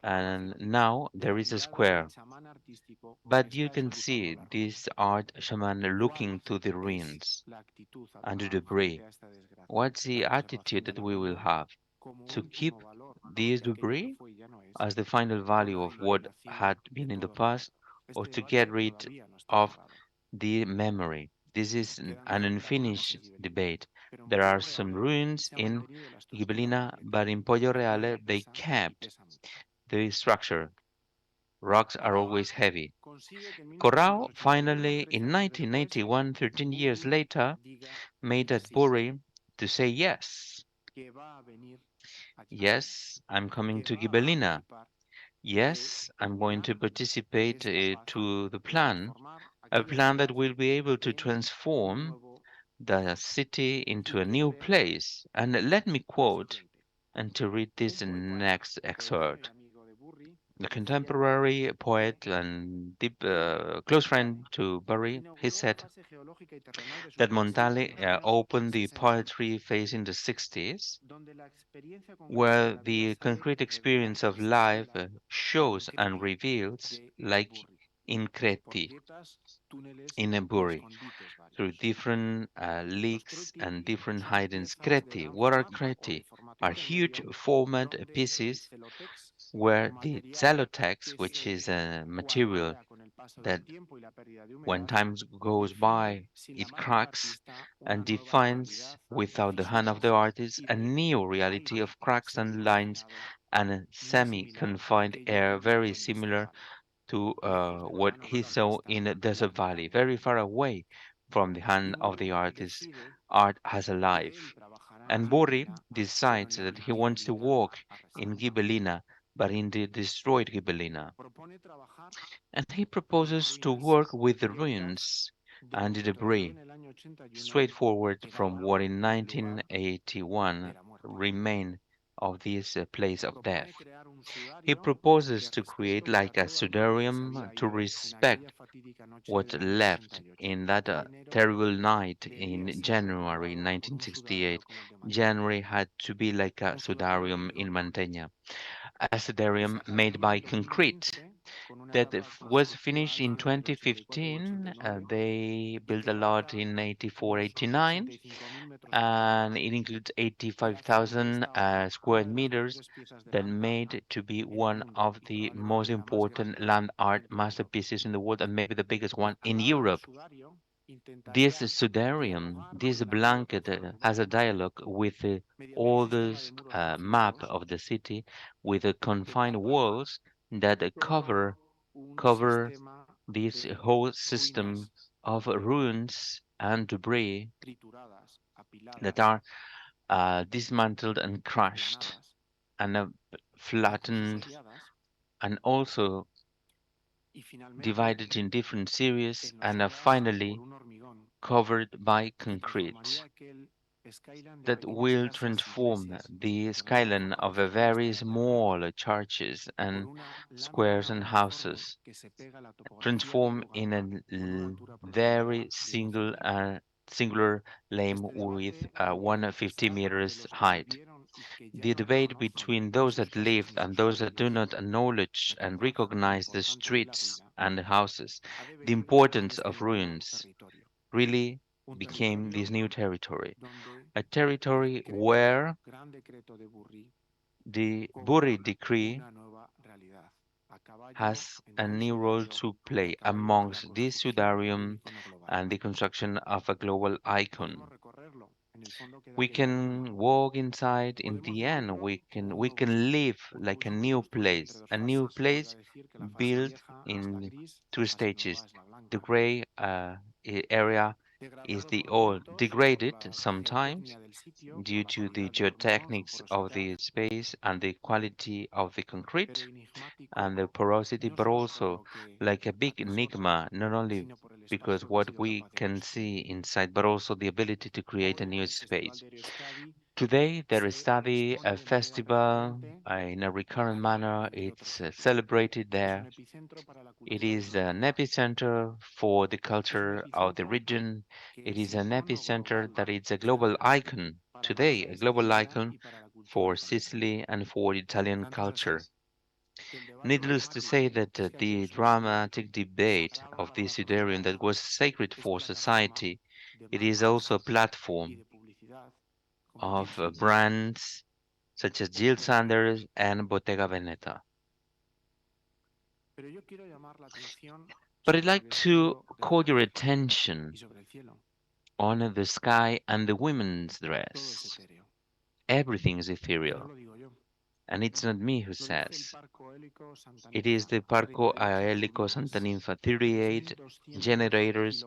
And now there is a square. But you can see this art shaman looking to the ruins and the debris. What's the attitude that we will have? To keep this debris as the final value of what had been in the past, or to get rid of the memory. This is an unfinished debate. There are some ruins in Ghibellina, but in Pollo Reale they kept the structure. Rocks are always heavy. Corrao finally, in 1991, 13 years later, made a bury to say yes. Yes, I'm coming to Ghibellina. Yes, I'm going to participate to the plan, a plan that will be able to transform the city into a new place. And let me quote and to read this next excerpt. The contemporary poet and deep close friend to Bury, he said that Montale opened the poetry phase in the 60s, where the concrete experience of life shows and reveals, like in Creti, in Eburi, through different leaks and different hidings. Creti, what are Creti? Are huge format pieces where the cellotex, which is a material that when time goes by, it cracks and defines, without the hand of the artist, a new reality of cracks and lines and a semi-confined air very similar to what he saw in the desert valley, very far away from the hand of the artist. Art has a life. And Borri decides that he wants to walk in Ghibellina, but in the destroyed Ghibellina. And he proposes to work with the ruins and the debris, straightforward from what in 1981 remained of this place of death. He proposes to create like a sudarium to respect what left in that terrible night in January 1968. January had to be like a sudarium in Mantegna, a sudarium made by concrete that was finished in 2015. They built a lot in 84, 89, and it includes 85,000 square meters that made to be one of the most important land art masterpieces in the world and maybe the biggest one in Europe. This sudarium, this blanket has a dialogue with the oldest map of the city with the confined walls that cover this whole system of ruins and debris that are dismantled and crushed and flattened and also divided in different series and are finally covered by concrete that will transform the skyline of a very small churches and squares and houses, transform in a very singular lane with 150 meters height. The debate between those that lived and those that do not acknowledge and recognize the streets and the houses, the importance of ruins, really became this new territory. A territory where the Buri decree has a new role to play amongst this Sudarium and the construction of a global icon. We can walk inside. In the end, we can live like a new place built in two stages. The gray area is the old, degraded sometimes due to the geotechnics of the space and the quality of the concrete and the porosity, but also like a big enigma, not only because what we can see inside, but also the ability to create a new space. Today, there is study a festival in a recurrent manner. It's celebrated there. It is an epicenter for the culture of the region. It is an epicenter that is a global icon today, a global icon for Sicily and for Italian culture. Needless to say that the dramatic debate of the Siderian that was sacred for society, it is also a platform of brands such as Jill Sanders and Bottega Veneta. But I'd like to call your attention on the sky and the women's dress. Everything is ethereal. And it's not me who says. It is the Parco Aelico Santa Ninfa 38 generators,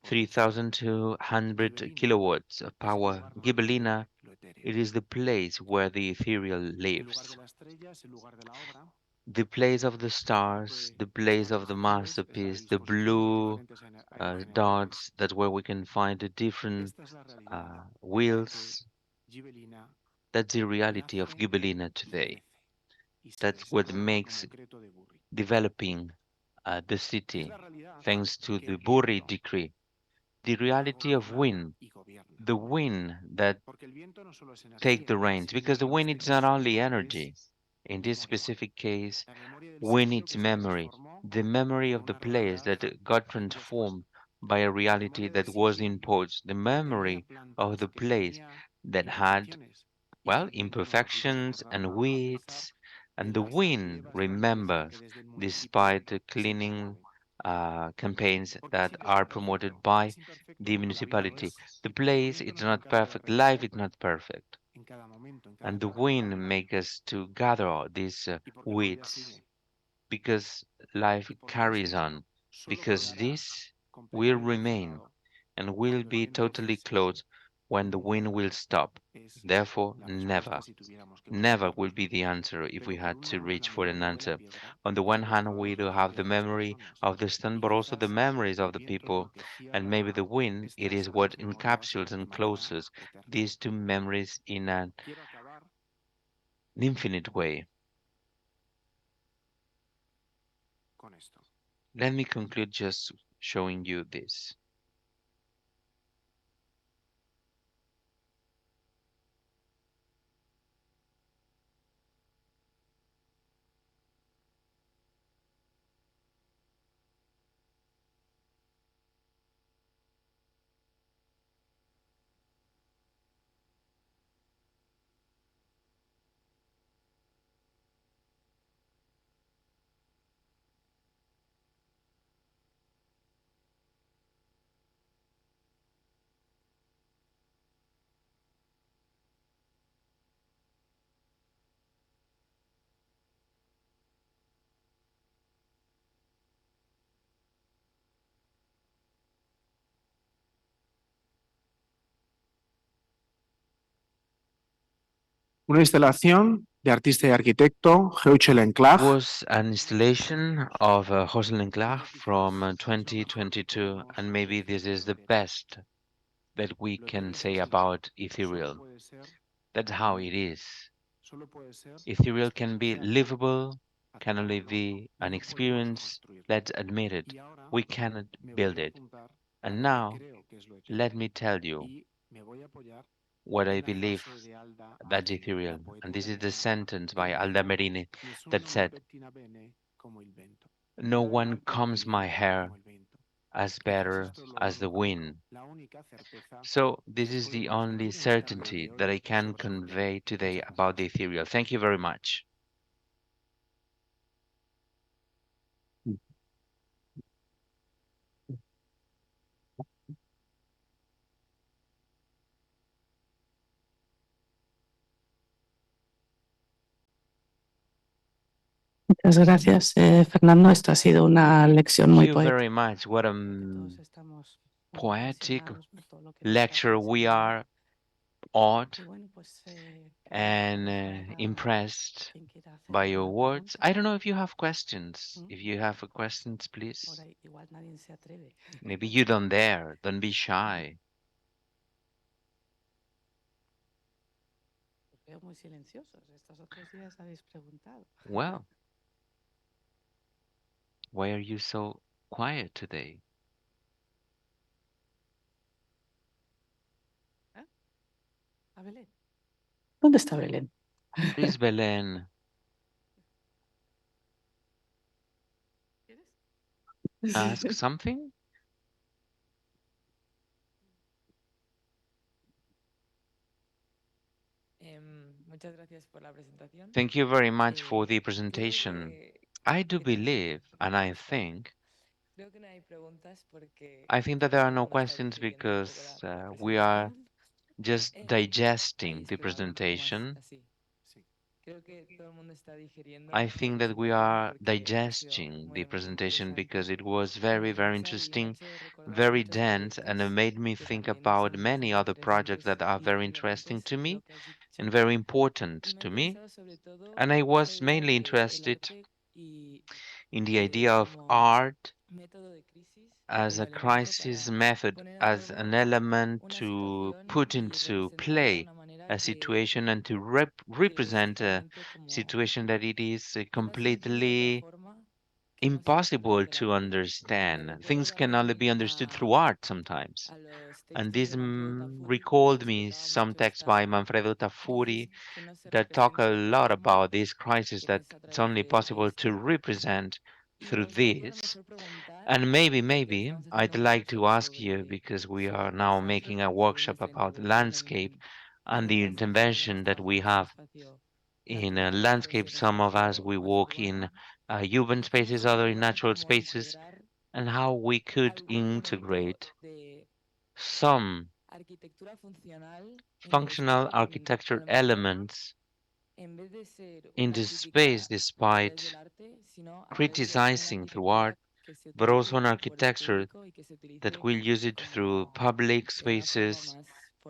3,200 kilowatts of power. Ghibellina, it is the place where the ethereal lives. The place of the stars, the place of the masterpiece, the blue dots, that's where we can find the different wheels. That's the reality of Ghibellina today. That's what makes developing the city thanks to the Burri decree. The reality of wind, the wind that take the reins, because the wind is not only energy. In this specific case, wind is memory, the memory of the place that got transformed by a reality that was imposed, the memory of the place that had well, imperfections and weeds, and the wind remembers, despite the cleaning campaigns that are promoted by the municipality. The place is not perfect, life is not perfect, and the wind makes us to gather these weeds because life carries on, because this will remain and will be totally closed when the wind will stop. Therefore, never, never will be the answer if we had to reach for an answer. On the one hand, we do have the memory of the stone, but also the memories of the people, and maybe the wind, it is what encapsulates and closes these two memories in an infinite way. Let me conclude just showing you this. Una instalación de artista y arquitecto Geuchel Enclav, Was an installation of Josselin Clark from 2022, and maybe this is the best that we can say about Ethereal. That's how it is. Ethereal can be livable, can only be an experience. Let's admit it. We cannot build it. And now, let me tell you what I believe that's ethereal. And this is the sentence by Alda Merini that said, "No one combs my hair as better as the wind." So this is the only certainty that I can convey today about the ethereal. Thank you very much. Muchas gracias, Fernando. Esta ha sido una lección Thank muy you poética. very much. What a poetic lecture. We are awed and impressed by your words. I don't know if you have questions. If you have questions, please. Maybe you don't dare. Don't be shy. Well, why are you so quiet today? ¿Dónde está Belén? Where is Belen? Ask something? Thank you very much for the presentation. I do believe, and I think that there are no questions because we are just digesting the presentation. I think that we are digesting the presentation because it was very, very interesting, very dense, and it made me think about many other projects that are very interesting to me and very important to me. And I was mainly interested in the idea of art as a crisis method, as an element to put into play a situation and to represent a situation that it is completely impossible to understand. Things can only be understood through art sometimes. And this recalled me some texts by Manfredo Tafuri that talk a lot about this crisis that it's only possible to represent through this. And maybe I'd like to ask you, because we are now making a workshop about landscape and the intervention that we have in a landscape. Some of us, we walk in urban spaces, other in natural spaces, and how we could integrate some functional architecture elements in this space despite criticizing through art, but also an architecture that will use it through public spaces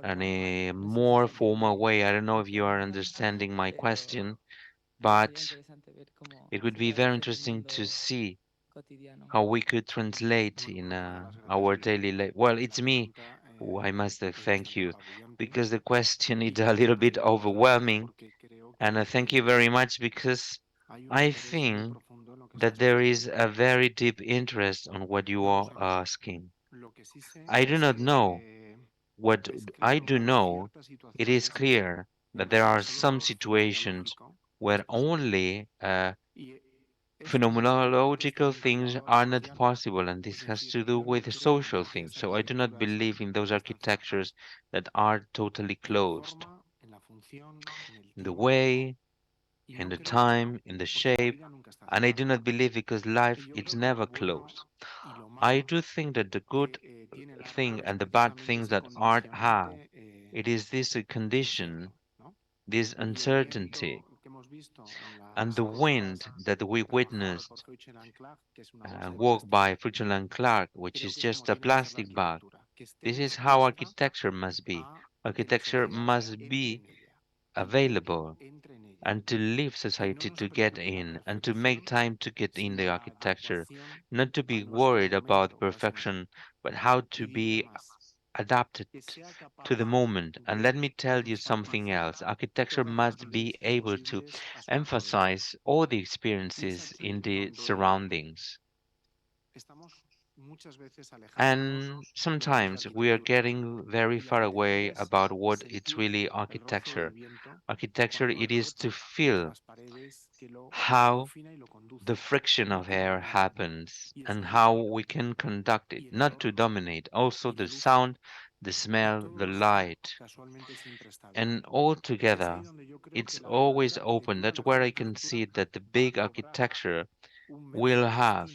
and a more formal way. I don't know if you are understanding my question, but it would be very interesting to see how we could translate in our daily life. Well, it's me who I must thank you because the question is a little bit overwhelming, And thank you very much because I think that there is a very deep interest on what you are asking. I do not know what I do know. It is clear that there are some situations where only phenomenological things are not possible, and this has to do with social things. So I do not believe in those architectures that are totally closed. In the way, in the time, in the shape, and I do not believe because life is never closed. I do think that the good thing and the bad things that art have, it is this condition, this uncertainty, and the wind that we witnessed walk by Fritzl and Clark, which is just a plastic bag. This is how architecture must be. Architecture must be available and to leave society to get in and to make time to get in the architecture, not to be worried about perfection, but how to be adapted to the moment. And let me tell you something else. Architecture must be able to emphasize all the experiences in the surroundings. And sometimes we are getting very far away about what it's really architecture. Architecture, it is to feel how the friction of air happens and how we can conduct it, not to dominate, also the sound, the smell, the light, and all together, it's always open. That's where I can see that the big architecture will have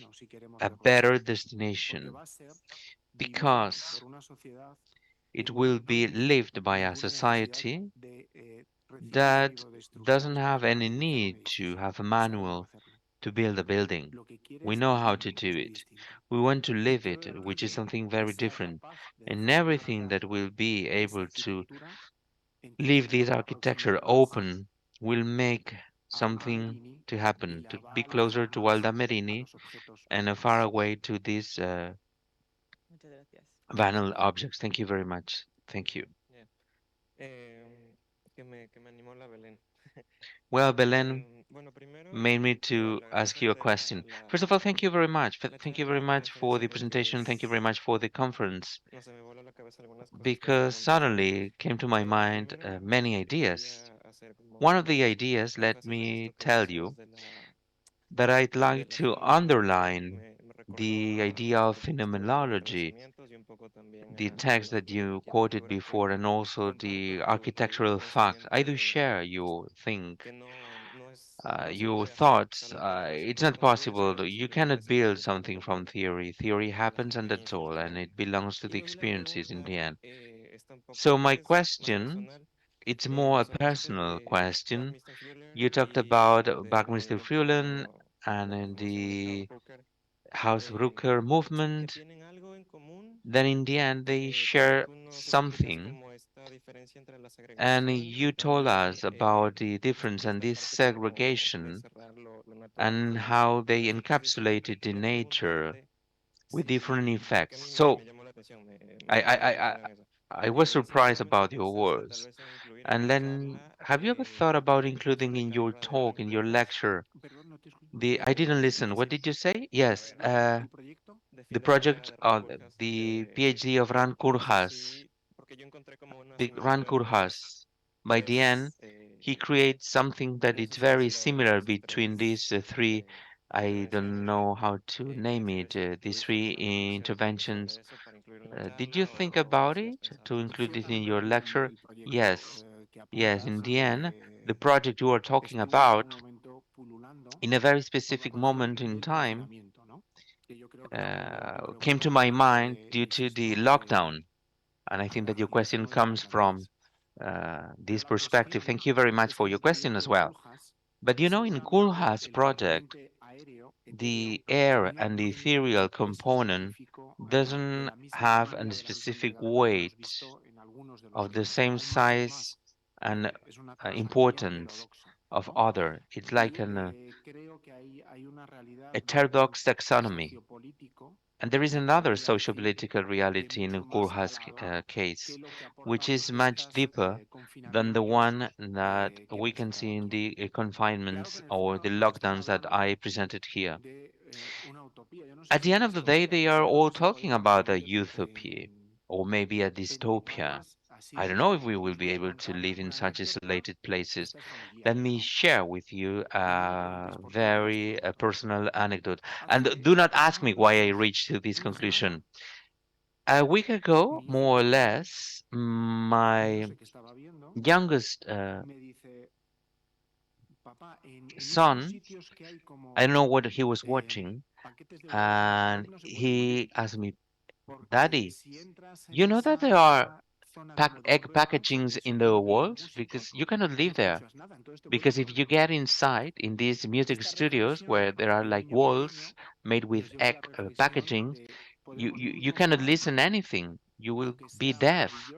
a better destination because it will be lived by a society that doesn't have any need to have a manual to build a building. We know how to do it. We want to live it, which is something very different. And everything that will be able to leave this architecture open will make something to happen, to be closer to Aldamerini and far away to these banal objects. Thank you very much. Thank you. Well, Belen made me to ask you a question. First of all, thank you very much. Thank you very much for the presentation. Thank you very much for the conference. Because suddenly came to my mind many ideas. One of the ideas, let me tell you, that I'd like to underline the idea of phenomenology, the text that you quoted before, and also the architectural facts. I do share your your thoughts. It's not possible. You cannot build something from theory. Theory happens and that's all, and it belongs to the experiences in the end. So my question, it's more a personal question. You talked about Buckminster Fuller and in the Hausbrucker movement. Then in the end, they share something. And you told us about the difference and this segregation and how they encapsulated the nature with different effects. So I, I, I, I I was surprised about your words. And then, have you ever thought about including in your talk, in your lecture, I didn't listen. What did you say? Yes, the project of the PhD of Ran Kurhas. Ran Kurhas. By the end, he creates something that is very similar between these three. I don't know how to name it. These three interventions. Did you think about it to include it in your lecture? Yes. Yes, in the end, the project you are talking about, in a very specific moment in time, came to my mind due to the lockdown. And I think that your question comes from this perspective. Thank you very much for your question as well. But you know, in Kulha's project, the air and the ethereal component doesn't have a specific weight of the same size and importance of other. It's like an heterodox taxonomy. And there is another socio-political reality in Gurja's case, which is much deeper than the one that we can see in the confinements or the lockdowns that I presented here. At the end of the day, they are all talking about a utopia or maybe a dystopia. I don't know if we will be able to live in such isolated places. Let me share with you a very personal anecdote. And do not ask me why I reached to this conclusion. A week ago, more or less, my youngest son, I don't know what he was watching, and he asked me, Daddy, you know that there are egg packagings in the walls? Because you cannot live there. Because if you get inside in these music studios where there are like walls made with egg packaging, you cannot listen anything. You will be deaf.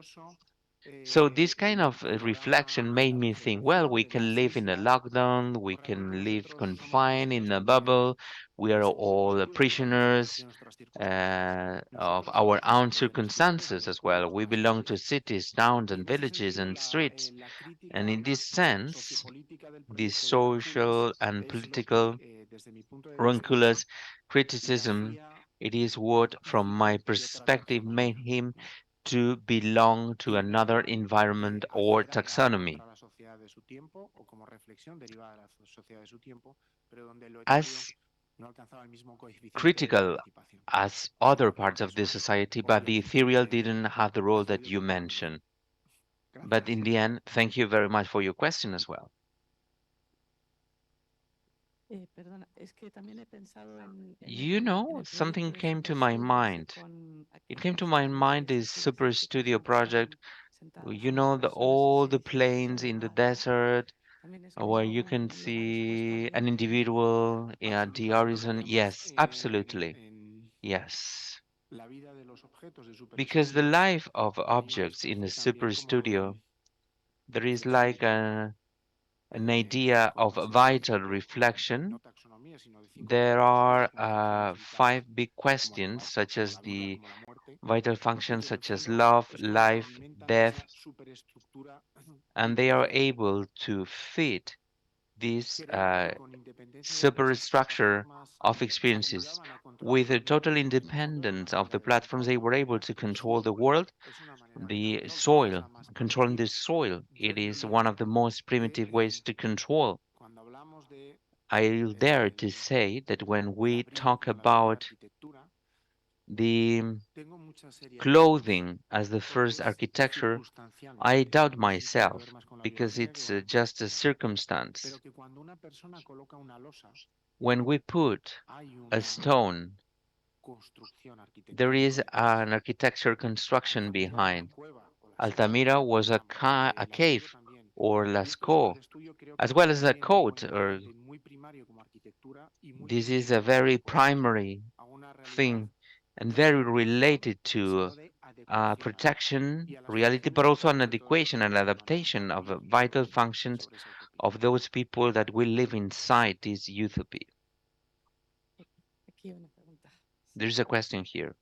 So this kind of reflection made me think, well, we can live in a lockdown, we can live confined in a bubble, we are all prisoners of our own circumstances as well. We belong to cities, towns, and villages and streets. And in this sense, this social and political ranculous criticism, it is what, from my perspective, made him to belong to another environment or taxonomy. As critical as other parts of the society, but the ethereal didn't have the role that you mentioned. But in the end, thank you very much for your question as well. You know, something came to my mind. It came to my mind this super studio project. You know, all the plains in the desert where you can see an individual at the horizon. Yes, absolutely. Yes. Because the life of objects in a super studio, there is like an idea of vital reflection. There are five big questions, such as the vital functions, such as love, life, death, and they are able to fit this superstructure of experiences with a total independence of the platforms. They were able to control the world, the soil, controlling the soil. It is one of the most primitive ways to control. I dare to say that when we talk about the clothing as the first architecture, I doubt myself because it's just a circumstance. When we put a stone, there is an architecture construction behind. Altamira was a cave or Lascaux, as well as a coat. Or this is a very primary thing and very related to protection, reality, but also an adequation and adaptation of the vital functions of those people that will live inside this utopia. There's a question here.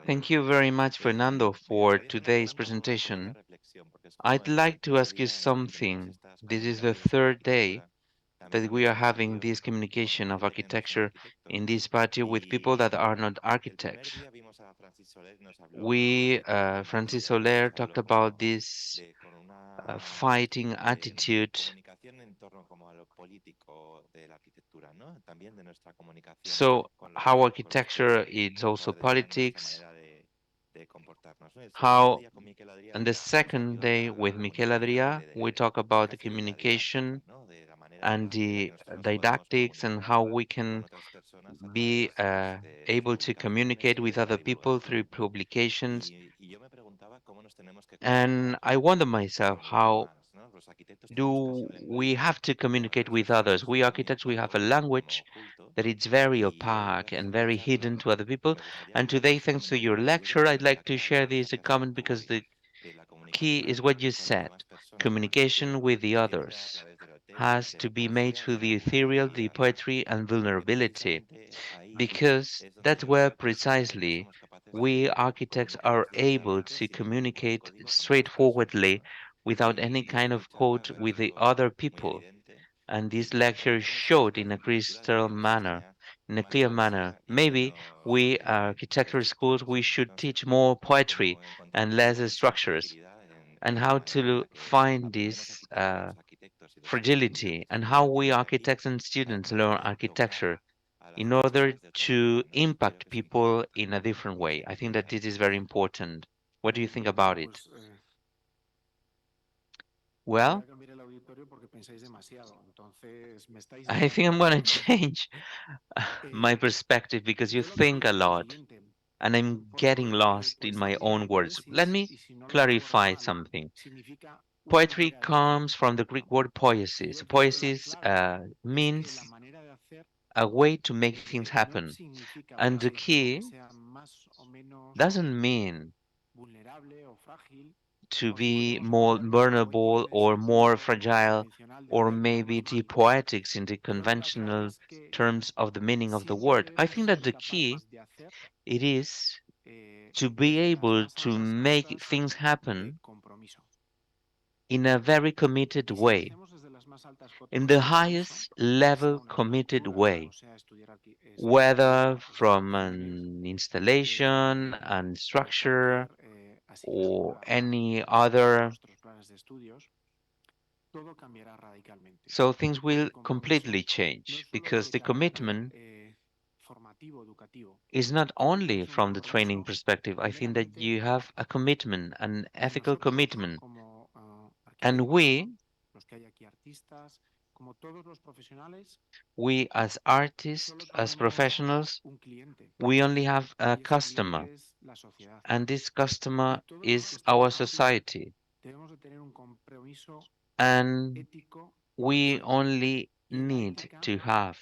Thank you very much, Fernando, for today's presentation. I'd like to ask you something. This is the third day that we are having this communication of architecture in this patio with people that are not architects. Francis Soler talked about this fighting attitude. So how architecture is also politics, how on the second day with Michel Adria, we talk about the communication and the didactics and how we can be able to communicate with other people through publications. And I wonder myself, how do we have to communicate with others? We architects, we have a language that it's very opaque and very hidden to other people. And today, thanks to your lecture, I'd like to share this comment because key is what you said. Communication with the others has to be made through the ethereal, the poetry, and vulnerability, because that's where precisely we architects are able to communicate straightforwardly without any kind of quote with the other people. And this lecture showed in a crystal manner, in a clear manner. Maybe we architecture schools we should teach more poetry and less structures, and how to find this fragility, and how we architects and students learn architecture in order to impact people in a different way. I think that this is very important. What do you think about it? Well, I think I'm going to change my perspective because you think a lot and I'm getting lost in my own words. Let me clarify something. Poetry comes from the Greek word poiesis. Poiesis means a way to make things happen. And the key doesn't mean to be more vulnerable or more fragile or maybe the poetics in the conventional terms of the meaning of the word. I think that the key it is to be able to make things happen in a very committed way, in the highest level committed way, whether from an installation and structure or any other. So things will completely change because the commitment is not only from the training perspective. I think that you have a commitment, an ethical commitment. And we as artists, as professionals, we only have a customer, and this customer is our society. And we only need to have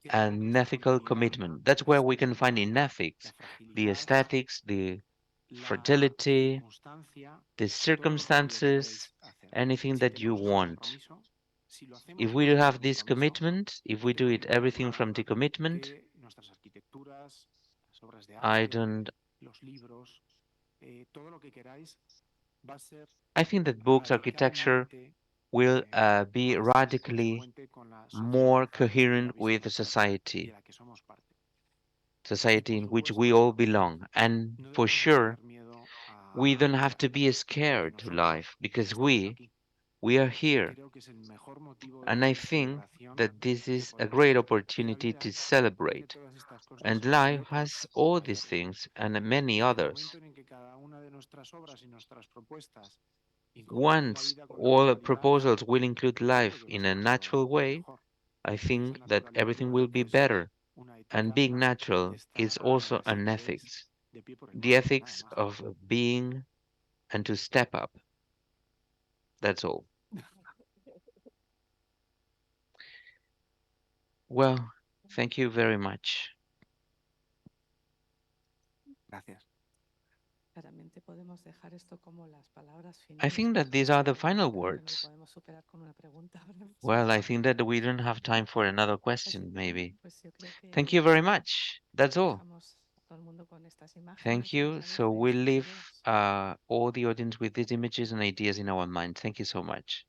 an ethical commitment. That's where we can find in ethics the aesthetics, the fragility, the circumstances, anything that you want. If we have this commitment, if we do it everything from the commitment, I don't. I think that books architecture will be radically more coherent with the society in which we all belong. And for sure, we don't have to be scared to life because we are here. And I think that this is a great opportunity to celebrate. And life has all these things and many others. Once all proposals will include life in a natural way, I think that everything will be better. And being natural is also an ethics, the ethics of being and to step up. That's all. Well, thank you very much. I think that these are the final words. Well, I think that we don't have time for another question, maybe. Thank you very much. That's all. Thank you. So we'll leave all the audience with these images and ideas in our mind. Thank you so much.